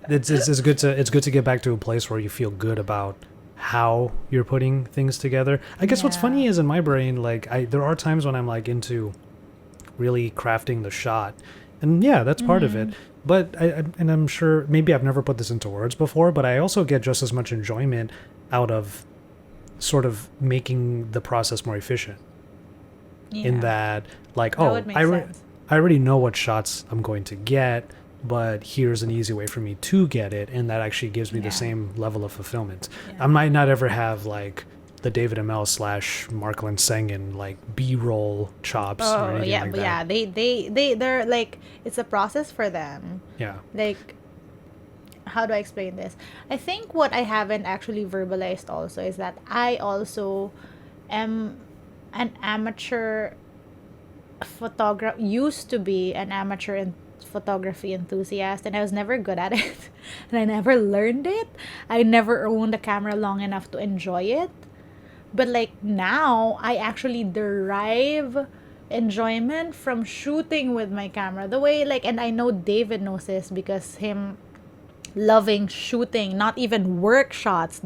It's good to get back to a place where you feel good about how you're putting things together. I guess what's funny is in my brain, like there are times when I'm like into really crafting the shot, and yeah, that's part of it. But and I'm sure maybe I've never put this into words before, but I also get just as much enjoyment out of sort of making the process more efficient. Yeah. In that, like, that I already know what shots I'm going to get, but here's an easy way for me to get it, and that actually gives me the same level of fulfillment. I might not ever have like the David ML / Mark Lensengen like B-roll chops or anything like that. They're like, it's a process for them. Yeah. Like, how do I explain this? I think what I haven't actually verbalized also is that I also am an amateur used to be an amateur photography enthusiast, and I was never good at it. And I never learned it. I never owned a camera long enough to enjoy it. But like now, I actually derive enjoyment from shooting with my camera. The way, like, and I know David knows this because him loving shooting, not even work shots,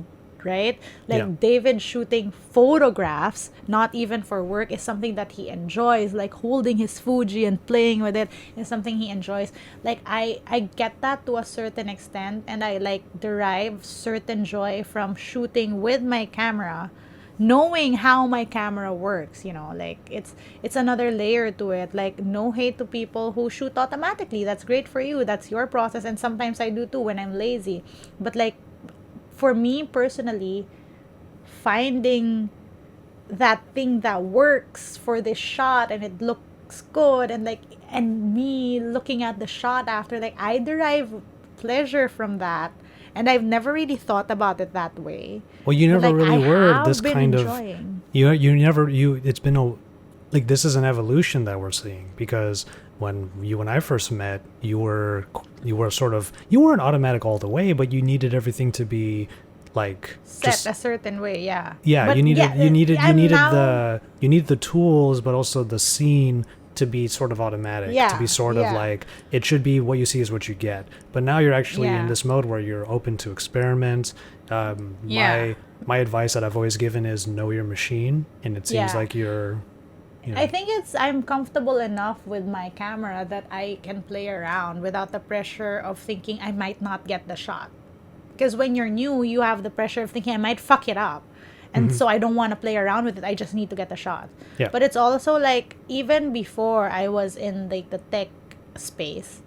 right? Like David shooting photographs, not even for work, is something that he enjoys. Like holding his Fuji and playing with it is something he enjoys. Like I get that to a certain extent, and I like derive certain joy from shooting with my camera, knowing how my camera works, like it's another layer to it. Like, no hate to people who shoot automatically. That's great for you. That's your process, and sometimes I do too when I'm lazy. But like, for me personally, finding that thing that works for this shot and it looks good, and me looking at the shot after, like, I derive pleasure from that. And I've never really thought about it that way. Well, you never really were this kind enjoying. of it's been like, this is an evolution that we're seeing, because when you and I first met, you weren't automatic all the way, but you needed everything to be like set a certain way. Yeah, but you needed the tools, but also the scene to be sort of automatic, to be sort of like, it should be what you see is what you get. But now you're actually in this mode where you're open to experiment. My advice that I've always given is know your machine, and it seems like you're, I think I'm comfortable enough with my camera that I can play around without the pressure of thinking I might not get the shot. Because when you're new, you have the pressure of thinking I might fuck it up. And so I don't want to play around with it. I just need to get the shot. Yeah. But it's also like, even before I was in like the tech space,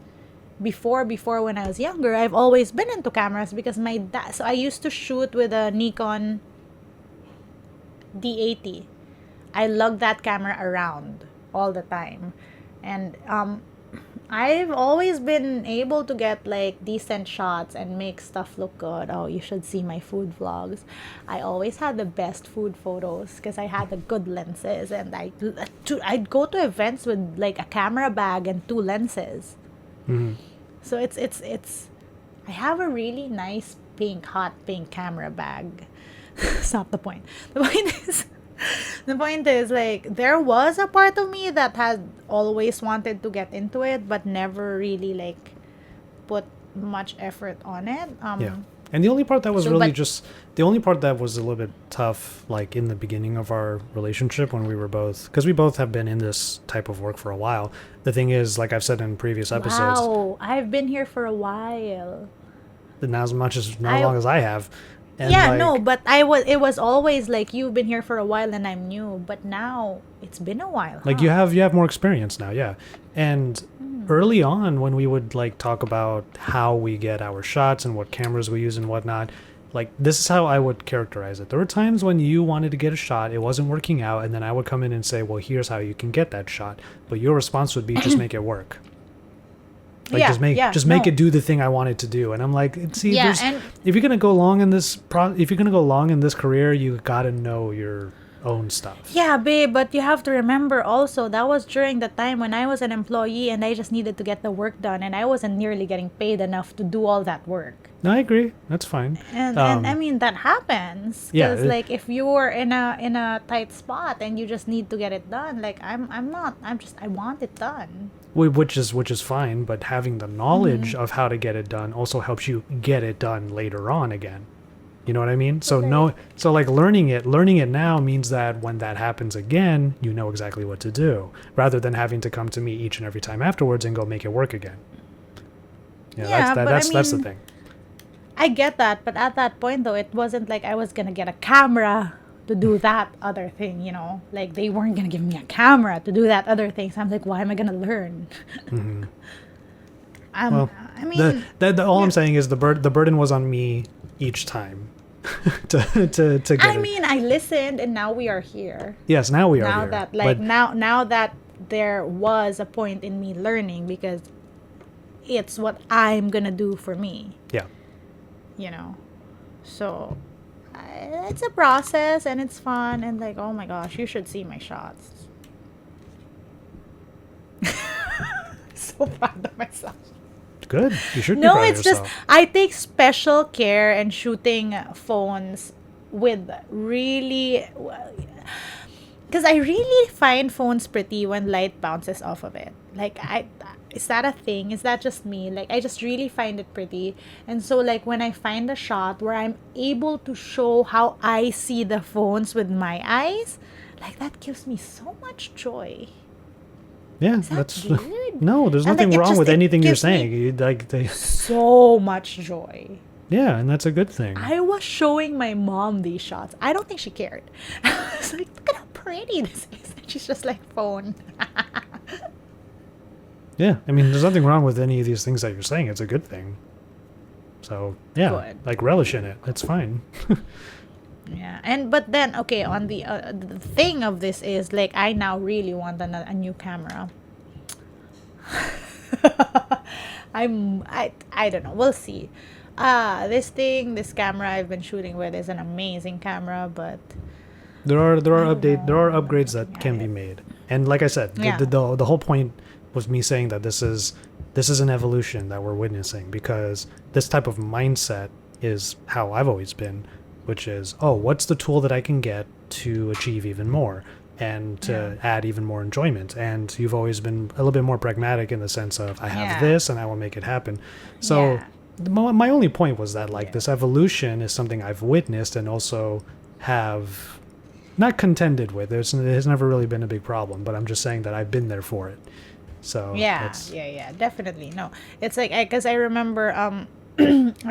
before when I was younger, I've always been into cameras because my dad. So I used to shoot with a Nikon D80. I lug that camera around all the time, and I've always been able to get like decent shots and make stuff look good. Oh, you should see my food vlogs. I always had the best food photos because I had the good lenses, and I'd go to events with like a camera bag and 2 lenses. Mm-hmm. So it's I have a really nice hot pink camera bag. It's not the point. The point is, The point is, like, there was a part of me that had always wanted to get into it, but never really, like, put much effort on it. Yeah. And the only part that was So, really but just the only part that was a little bit tough, like in the beginning of our relationship when we were both, because we both have been in this type of work for a while. The thing is, like I've said in previous episodes, wow, I've been here for a while. not as much as not as I long as I have, and Yeah, no, like but it was always like you've been here for a while and I'm new, but now it's been a while, like huh? you have more experience now, yeah. And early on, when we would like talk about how we get our shots and what cameras we use and whatnot, like this is how I would characterize it. There were times when you wanted to get a shot, it wasn't working out, and then I would come in and say, "Well, here's how you can get that shot," but your response would be, "Just make it work." Like Yeah, yeah, just make no. it do the thing I want it to do. And I'm like, see, Yeah, there's and if you're gonna go long in this if you're gonna go long in this career, you gotta know your own stuff. yeah, babe, but you have to remember also that was during the time when I was an employee and I just needed to get the work done and I wasn't nearly getting paid enough to do all that work. No, I agree. That's fine. And I mean that happens Yeah, because like if you're in a tight spot and you just need to get it done, like I'm not, I want it done. which is fine. But having the knowledge of how to get it done also helps you get it done later on again. You know what I mean? So Okay. so like learning it now means that when that happens again, you know exactly what to do, rather than having to come to me each and every time afterwards and go make it work again. Yeah, Yeah, but that's the thing. I get that, but at that point though, it wasn't like I was gonna get a camera to do that other thing, you know? Like they weren't gonna give me a camera to do that other thing. So I'm like, why am I gonna learn? Well, I mean, all I'm saying is the burden was on me each time to get I it. mean, I listened and now we are here. Yes, now we are Now here. that like But now that there was a point in me learning because it's what I'm gonna do for me, yeah, you know. So it's a process and it's fun and like oh my gosh, you should see my shots. So proud of myself. good. You should be No, proud of it's just yourself. I take special care in shooting phones with really because I really find phones pretty when light bounces off of it. Like I is that a thing? Is that just me? Like I just really find it pretty. And so like when I find a shot where I'm able to show how I see the phones with my eyes, like that gives me so much joy. Yeah, Is that that's weird? no. There's And nothing like it wrong just with it anything you're gives me saying. You, like they, so much joy. yeah, and that's a good thing. I was showing my mom these shots. I don't think she cared. I was like, look at how pretty this is. And she's just like, phone. Yeah, I mean, there's nothing wrong with any of these things that you're saying. It's a good thing. So yeah, Good. like relish in it. It's fine. Yeah. And, but then, okay, on the thing of this is, like, I now really want a new camera. I don't know. We'll see. This camera I've been shooting with is an amazing camera, but There are I don't there are know. upgrades that Yeah, can be made, and like I said, yeah. the whole point was me saying that this is an evolution that we're witnessing, because this type of mindset is how I've always been, which is, oh, what's the tool that I can get to achieve even more and to add even more enjoyment? And you've always been a little bit more pragmatic in the sense of, I have Yeah. this and I will make it happen. So Yeah. my only point was that, like, Yeah. this evolution is something I've witnessed and also have not contended with. It has never really been a big problem, but I'm just saying that I've been there for it. So Yeah, that's yeah, definitely. No, it's like because I remember, I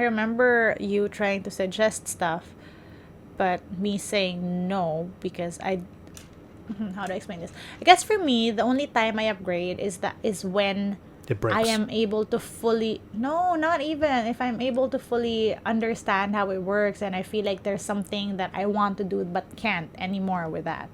remember you trying to suggest stuff, but me saying no because I. How do I explain this? I guess for me, the only time I upgrade is when it breaks. I am able to fully. No, not even if I'm able to fully understand how it works, and I feel like there's something that I want to do but can't anymore with that.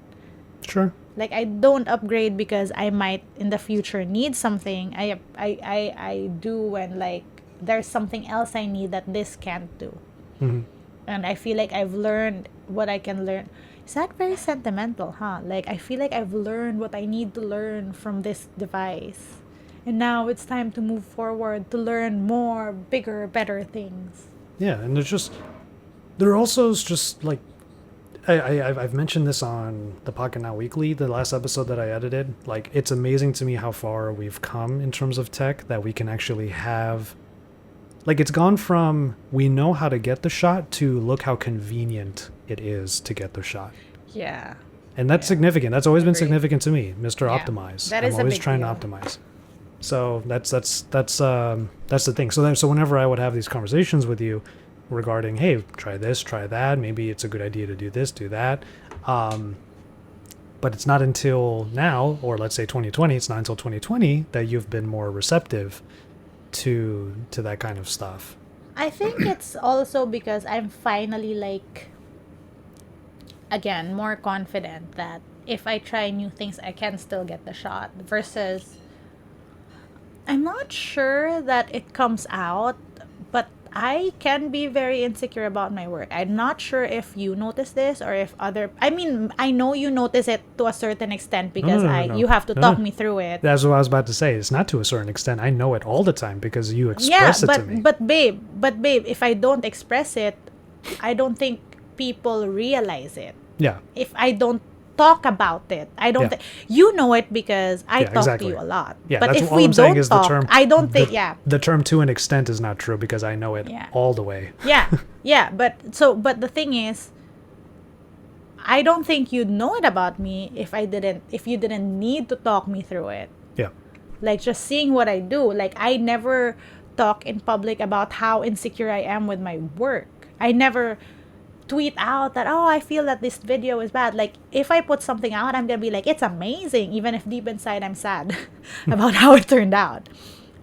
Sure. Like I don't upgrade because I might in the future need something. I do when like there's something else I need that this can't do. Hmm. And I feel like I've learned what I can learn. Is that very sentimental, huh? Like I feel like I've learned what I need to learn from this device. And now it's time to move forward to learn more, bigger, better things. Yeah, and there are also just like I've mentioned this on the Pocket Now Weekly, the last episode that I edited. Like, it's amazing to me how far we've come in terms of tech, that we can actually have, like, it's gone from we know how to get the shot to look how convenient it is to get the shot. Yeah. And that's significant. That's always been Agreed. significant to me, Mr. Yeah. Optimize. That I'm is a always big trying deal. to optimize. So that's the thing. So whenever I would have these conversations with you regarding, hey, try this, try that, maybe it's a good idea to do this, do that. But it's not until now, or let's say 2020, it's not until 2020 that you've been more receptive to that kind of stuff. I think it's also because I'm finally like, again, more confident that if I try new things, I can still get the shot. Versus, I'm not sure that it comes out, but I can be very insecure about my work. I'm not sure if you notice this or if I mean, I know you notice it to a certain extent because No. you have to talk me through it. That's what I was about to say. It's not to a certain extent. I know it all the time because you express it to me. But babe, if I don't express it, I don't think people realize it. Yeah. If I don't talk about it, I don't Yeah. think you know it because I talk exactly. to you a lot. Yeah, but that's if all we I'm saying don't is talk, the term. I don't think. The term "to an extent" is not true because I know it all the way. Yeah. But the thing is, I don't think you'd know it about me if you didn't need to talk me through it. Yeah. Like, just seeing what I do. Like, I never talk in public about how insecure I am with my work. I never tweet out that, oh, I feel that this video is bad. Like, if I put something out, I'm gonna be like, it's amazing, even if deep inside I'm sad about how it turned out.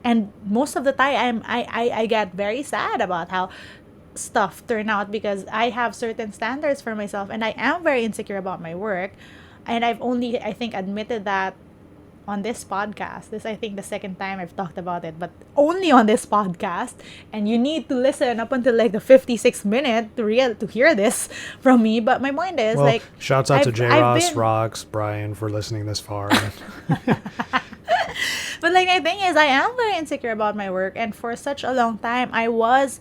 And most of the time I get very sad about how stuff turn out because I have certain standards for myself and I am very insecure about my work. And I've only, I think, admitted that on this podcast. This, I think, the second time I've talked about it, but only on this podcast. And you need to listen up until like the 56th minute to hear this from me. But my point is, like, shouts out to J. Ross, Rocks, Brian for listening this far. But like, my thing is, I am very insecure about my work, and for such a long time I was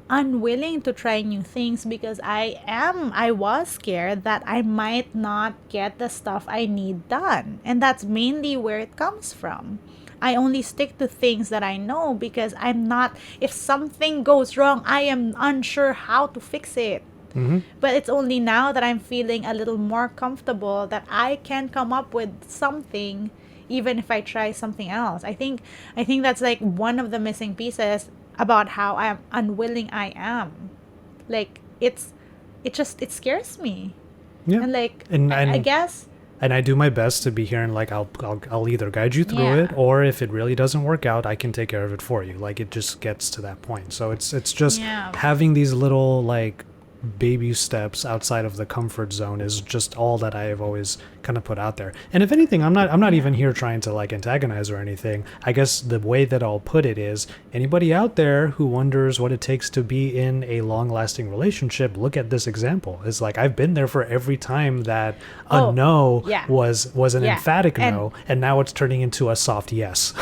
unwilling to try new things because I was scared that I might not get the stuff I need done. And that's mainly where it comes from. I only stick to things that I know because if something goes wrong, I am unsure how to fix it. Mm-hmm. But it's only now that I'm feeling a little more comfortable that I can come up with something even if I try something else. I think that's like one of the missing pieces about how unwilling I am. Like, it scares me. Yeah. And like, and I guess. And I do my best to be here and like I'll either guide you through it, or if it really doesn't work out, I can take care of it for you. Like, it just gets to that point. So it's just having these little like baby steps outside of the comfort zone is just all that I have always kind of put out there. And if anything, I'm not even here trying to like antagonize or anything. I guess the way that I'll put it is, anybody out there who wonders what it takes to be in a long-lasting relationship, look at this example. It's like, I've been there for every time that a no was an emphatic no, and now it's turning into a soft yes.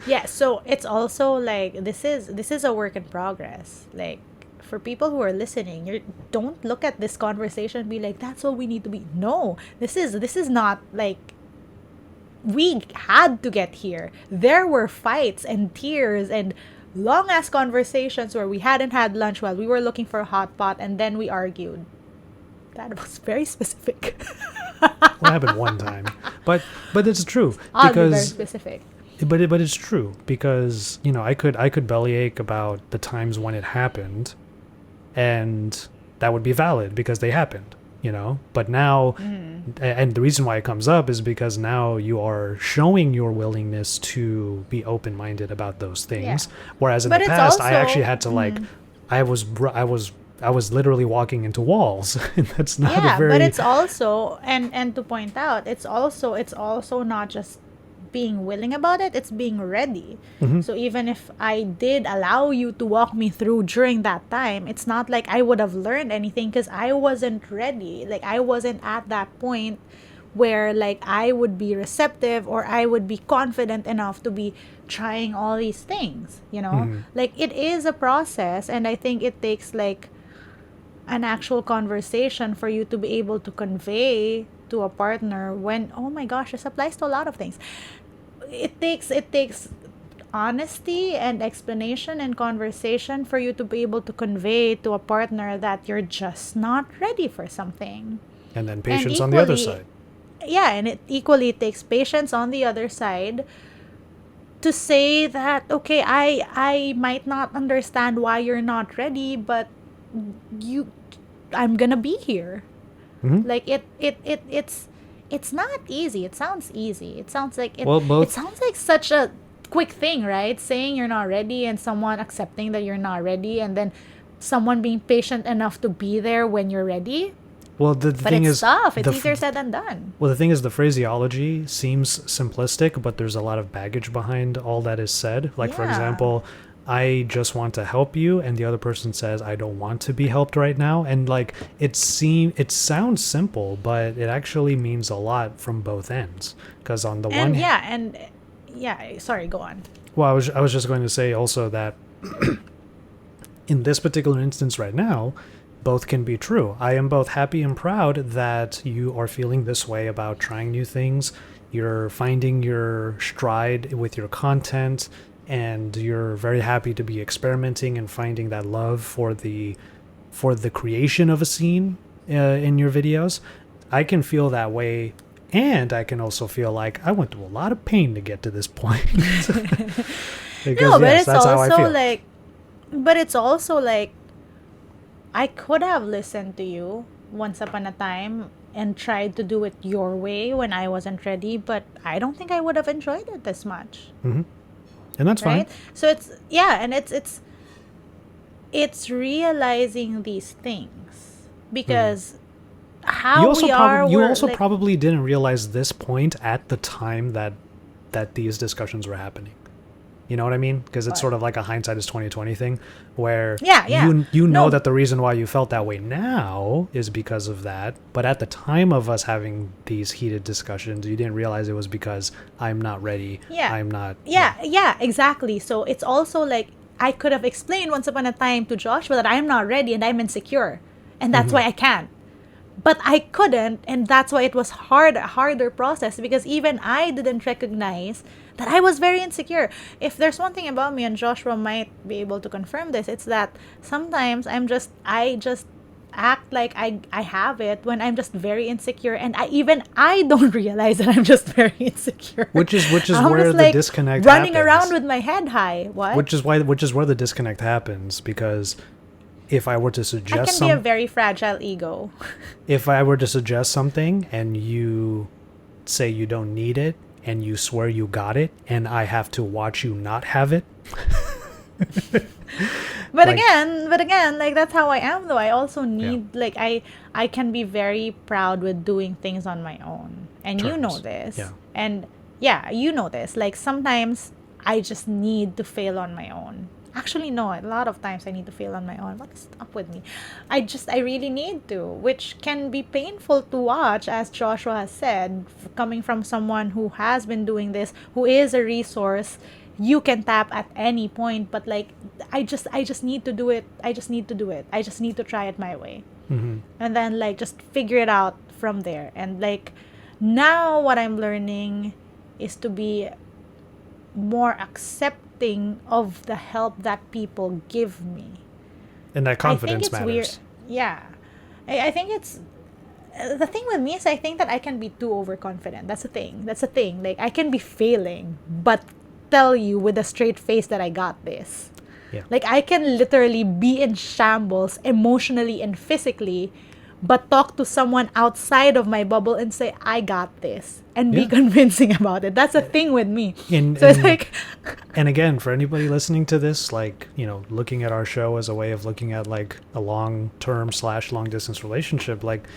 Yeah, so it's also like, this is a work in progress. Like, for people who are listening, don't look at this conversation and be like, that's all we need to be. No, this is not like, we had to get here. There were fights and tears and long ass conversations where we hadn't had lunch while we were looking for a hot pot, and then we argued. That was very specific. What happened one time? But it's true, Oddly very specific. But it's true because, you know, I could bellyache about the times when it happened, and that would be valid because they happened, you know. But now, and the reason why it comes up is because now you are showing your willingness to be open-minded about those things, whereas in the past I actually had to like, I was literally walking into walls, and that's not a very. But it's also, and to point out, it's also not just being willing about it, it's being ready. So even if I did allow you to walk me through during that time, it's not like I would have learned anything because I wasn't ready. Like, I wasn't at that point where like I would be receptive or I would be confident enough to be trying all these things, you know. Like, it is a process, and I think it takes like, an actual conversation for you to be able to convey to a partner when, oh my gosh, this applies to a lot of things. It takes honesty and explanation and conversation for you to be able to convey to a partner that you're just not ready for something. And then patience on the other side. Yeah, and it equally takes patience on the other side to say that, okay, I might not understand why you're not ready, but I'm gonna be here. Like it's not easy. It sounds easy. It sounds like it sounds like such a quick thing, right? Saying you're not ready and someone accepting that you're not ready, and then someone being patient enough to be there when you're ready. Well, the But thing it's is, tough. It's easier said than done. well, the thing is, the phraseology seems simplistic, but there's a lot of baggage behind all that is said. Like, for Yeah. example, I just want to help you, and the other person says, I don't want to be helped right now. And like, it sounds simple, but it actually means a lot from both ends. Because on the one hand, sorry, go on. well, I was just going to say also that in this particular instance right now, both can be true. I am both happy and proud that you are feeling this way about trying new things. You're finding your stride with your content, and you're very happy to be experimenting and finding that love for the creation of a scene in your videos. I can feel that way, and I can also feel like I went through a lot of pain to get to this point. Because, No, but yes, it's that's how I also feel. like, but it's also like, I could have listened to you once upon a time and tried to do it your way when I wasn't ready, but I don't think I would have enjoyed it as much. And that's Right? fine. So and it's realizing these things, because how You also probably didn't realize this point at the time that these discussions were happening. You know what I mean? Because it's sort of like a hindsight is 2020 thing, where you know No. that the reason why you felt that way now is because of that. But at the time of us having these heated discussions, you didn't realize it was because I'm not ready. I'm not. Yeah, exactly. So it's also like, I could have explained once upon a time to Joshua that I'm not ready and I'm insecure, and that's why I can't. But I couldn't, and that's why it was a harder process, because even I didn't recognize that I was very insecure. If there's one thing about me, and Joshua might be able to confirm this, it's that sometimes I just act like I have it when I'm just very insecure, and I don't realize that I'm just very insecure. Which is I'm where just, the like, disconnect running happens. around with my head high. What? Which is where the disconnect happens, because if I were to I suggest can be a very fragile ego. if I were to suggest something and you say you don't need it and you swear you got it and I have to watch you not have it. But again, like, that's how I am though. I also need I can be very proud with doing things on my own. And you know Terms. this. Yeah. And yeah, you know this. Like, sometimes I just need to fail on my own. Actually, no, a lot of times I need to fail on my own. What is up with me? I really need to, which can be painful to watch, as Joshua has said, coming from someone who has been doing this, who is a resource you can tap at any point. But like, I just need to do it. I just need to do it. I just need to try it my way. And then, like, just figure it out from there. And like, now what I'm learning is to be more accepting of the help that people give me. And that confidence I think it's matters. weird. Yeah. I think it's the thing with me is, I think that I can be too overconfident. That's the thing. Like, I can be failing, but tell you with a straight face that I got this. Yeah. Like, I can literally be in shambles emotionally and physically, but talk to someone outside of my bubble and say, I got this, and be convincing about it. That's a thing with me. It's like... And again, for anybody listening to this, like, you know, looking at our show as a way of looking at like a long-term / long-distance relationship, like,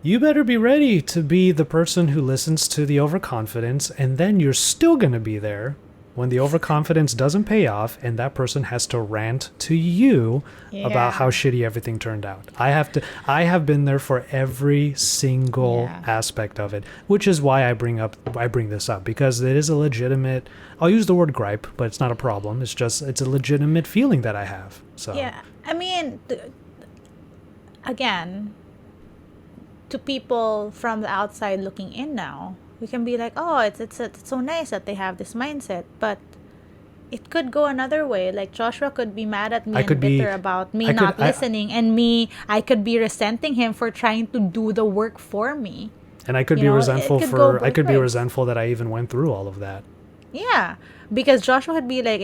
you better be ready to be the person who listens to the overconfidence, and then you're still going to be there when the overconfidence doesn't pay off and that person has to rant to you about how shitty everything turned out. I have been there for every single aspect of it, which is why I bring this up, because it is a legitimate, I'll use the word gripe, but it's not a problem. It's a legitimate feeling that I have. So Yeah. I mean, again, to people from the outside looking in now, we can be like, oh, it's so nice that they have this mindset, but it could go another way. Like Joshua could be mad at me I and could be bitter about me I could not listening, and I could be resenting him for trying to do the work for me. and I could You be know, resentful it could go for I both could be ways. resentful that I even went through all of that. Yeah, because Joshua would be like,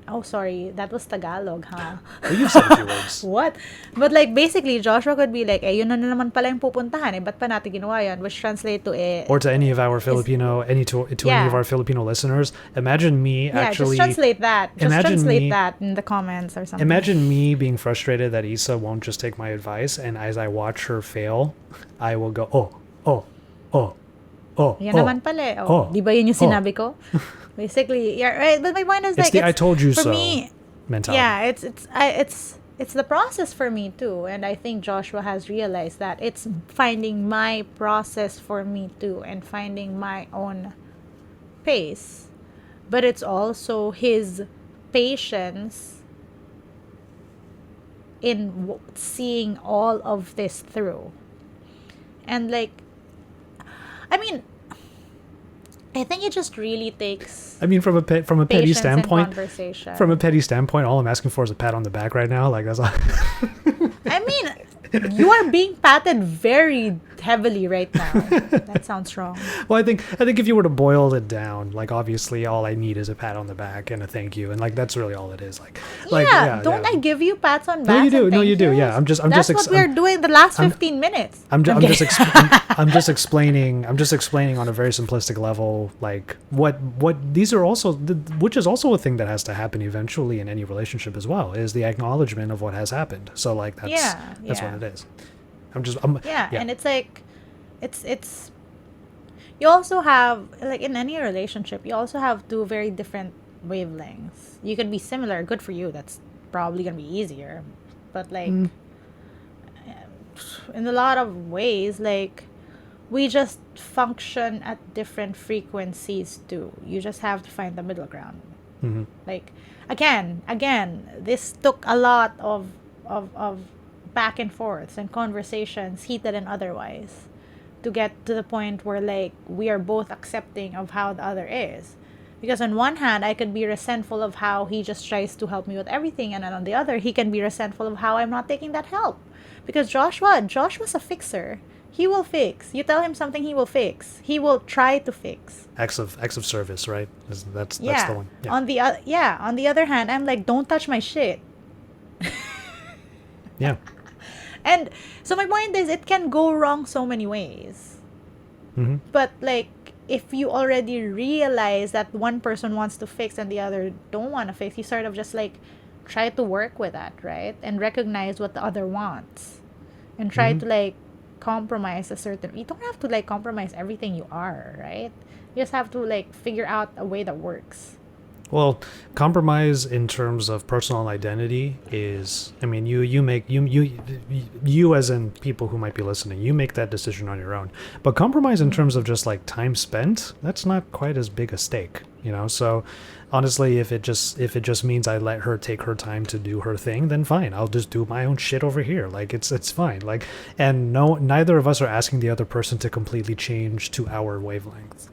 oh, sorry, that was Tagalog, huh? Well, you've said a few words. What? But like, basically, Joshua could be like, yun na naman pala yung pupuntahan, ba't pa natin ginawa yun? Which translate to, Or to any of our Filipino, any of our Filipino listeners, imagine me actually... just translate that. Just imagine translate me- that in the comments or something. Imagine me being frustrated that Isa won't just take my advice, and as I watch her fail, I will go, Yan naman pala eh. Di ba yun yung sinabi ko? Basically, yeah, right. But my point is, it's like, the I told you for so me, mentality. yeah, it's the process for me too, and I think Joshua has realized that it's finding my process for me too, and finding my own pace. But it's also his patience in seeing all of this through, and like, I mean, I think it just really takes. I mean, from a petty patience standpoint, and conversation. from a petty standpoint, all I'm asking for is a pat on the back right now. Like that's all. I mean, you are being patted very heavily right now. That sounds wrong. Well, I think if you were to boil it down, like obviously all I need is a pat on the back and a thank you, and like that's really all it is. Don't I give you pats on backs? No, you do. And No, you thank do. yous? Yeah, I'm just That's what we're doing the last 15 minutes. I'm kidding. just explaining on a very simplistic level, like what these are also, which is also a thing that has to happen eventually in any relationship as well, is the acknowledgement of what has happened. So like that's what it is. And it's like, it's you also have, like, in any relationship, you also have two very different wavelengths. You could be similar, good for you, that's probably gonna be easier, but like in a lot of ways, like, we just function at different frequencies too. You just have to find the middle ground. Like, again, this took a lot of back and forths and conversations, heated and otherwise, to get to the point where, like, we are both accepting of how the other is. Because on one hand, I could be resentful of how he just tries to help me with everything, and then on the other, he can be resentful of how I'm not taking that help. Because Joshua's a fixer. He will fix. You tell him something, he will fix. He will try to fix. Acts of service, right? That's the one. Yeah. On the other hand, I'm like, don't touch my shit. Yeah. And so my point is, it can go wrong so many ways. But like, if you already realize that one person wants to fix and the other don't want to fix, you sort of just like try to work with that, right? And recognize what the other wants, and try to like compromise you don't have to like compromise everything you are, right? You just have to like figure out a way that works. Well, compromise in terms of personal identity is, I mean, you as in people who might be listening, you make that decision on your own. But compromise in terms of just like time spent, that's not quite as big a stake, you know? So honestly, if it just means I let her take her time to do her thing, then fine. I'll just do my own shit over here. Like it's fine. Like, and neither of us are asking the other person to completely change to our wavelength.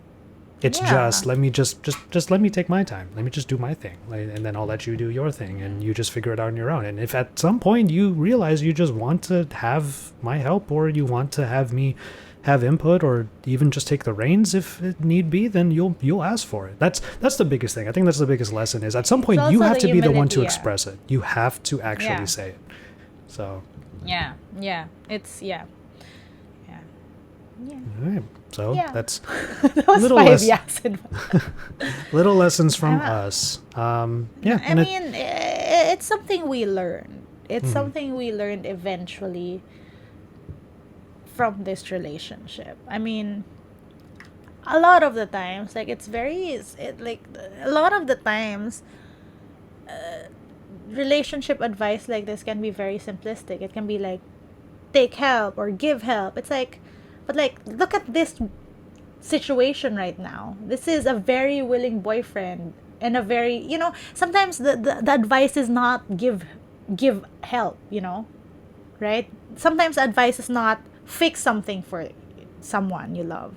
It's just let me just let me take my time. Let me just do my thing, and then I'll let you do your thing, and you just figure it out on your own. And if at some point you realize you just want to have my help, or you want to have me have input, or even just take the reins if it need be, then you'll ask for it. That's the biggest thing. I think that's the biggest lesson, is at some point you have to be the one to express it. You have to actually say it. So It's all right. So that's that was little 5 years. little lessons from us. I mean, it's something we learned. It's something we learned eventually from this relationship. I mean, a lot of the times, like, a lot of the times, relationship advice like this can be very simplistic. It can be like, take help or give help. It's like, but like, look at this situation right now. This is a very willing boyfriend, and a very, sometimes the advice is not give help, right? Sometimes advice is not fix something for someone you love.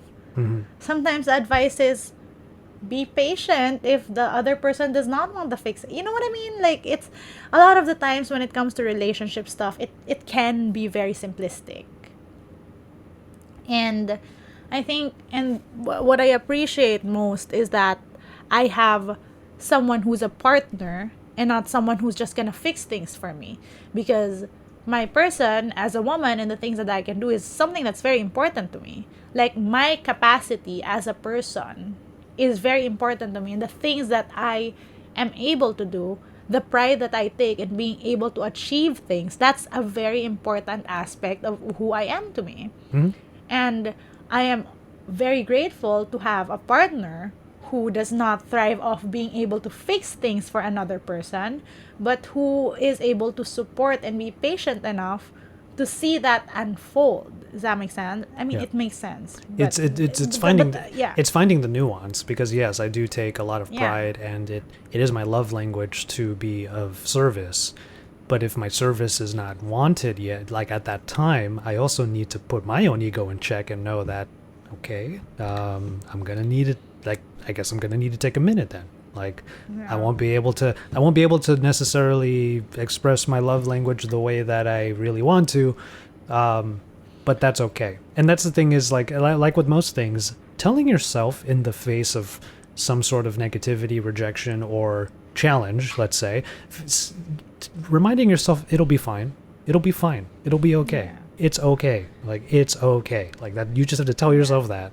Sometimes advice is be patient if the other person does not want to fix it. You know what I mean? Like, it's a lot of the times when it comes to relationship stuff, it can be very simplistic. And I think, and what I appreciate most is that I have someone who's a partner and not someone who's just gonna fix things for me. Because my person as a woman and the things that I can do is something that's very important to me. Like, my capacity as a person is very important to me, and the things that I am able to do, the pride that I take in being able to achieve things, that's a very important aspect of who I am to me. And I am very grateful to have a partner who does not thrive off being able to fix things for another person, but who is able to support and be patient enough to see that unfold. Does that make sense? I mean, Yeah. it makes sense. It's finding yeah. it's finding the nuance, because yes, I do take a lot of Yeah. pride, and it is my love language to be of service. But if my service is not wanted yet, like at that time, I also need to put my own ego in check and know that, okay, I'm gonna need it. Like, I guess I'm gonna need to take a minute then. Like, I won't be able to necessarily express my love language the way that I really want to, but that's okay. And that's the thing, is like with most things, telling yourself in the face of some sort of negativity, rejection, or challenge, let's say, reminding yourself it'll be fine, it'll be fine, it'll be okay. Yeah. It's okay. Like, it's okay. Like that. You just have to tell yourself that.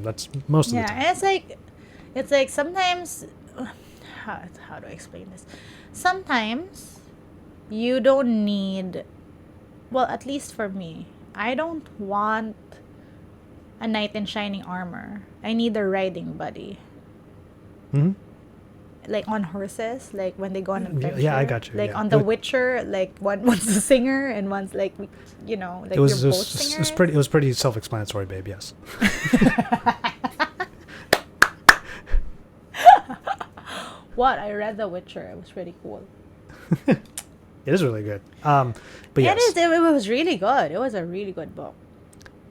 That's most of the Yeah, time. and it's like sometimes, how do I explain this? Sometimes you don't need, well, at least for me, I don't want a knight in shining armor. I need a riding buddy. Like on horses, like when they go on adventure. Yeah, I got you. Like Yeah. on The Witcher, like one's a singer and one's like, like It you're was both singers. it was pretty self-explanatory, babe. Yes. What? I read The Witcher. It was pretty cool. It is really good. But yes. It was really good. It was a really good book.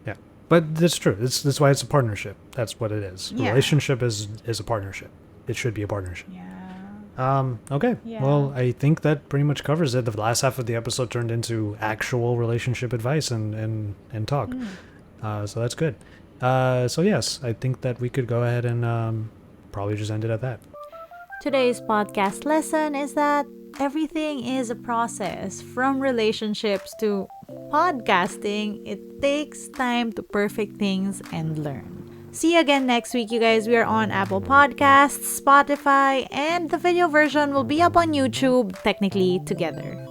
Yeah. But that's true. That's why it's a partnership. That's what it is. Yeah. Relationship is a partnership. It should be a partnership. Yeah. Okay. Yeah. Well, I think that pretty much covers it. The last half of the episode turned into actual relationship advice and talk. So that's good. So yes, I think that we could go ahead and probably just end it at that. Today's podcast lesson is that everything is a process. From relationships to podcasting, it takes time to perfect things and learn. See you again next week, you guys. We are on Apple Podcasts, Spotify, and the video version will be up on YouTube, technically together.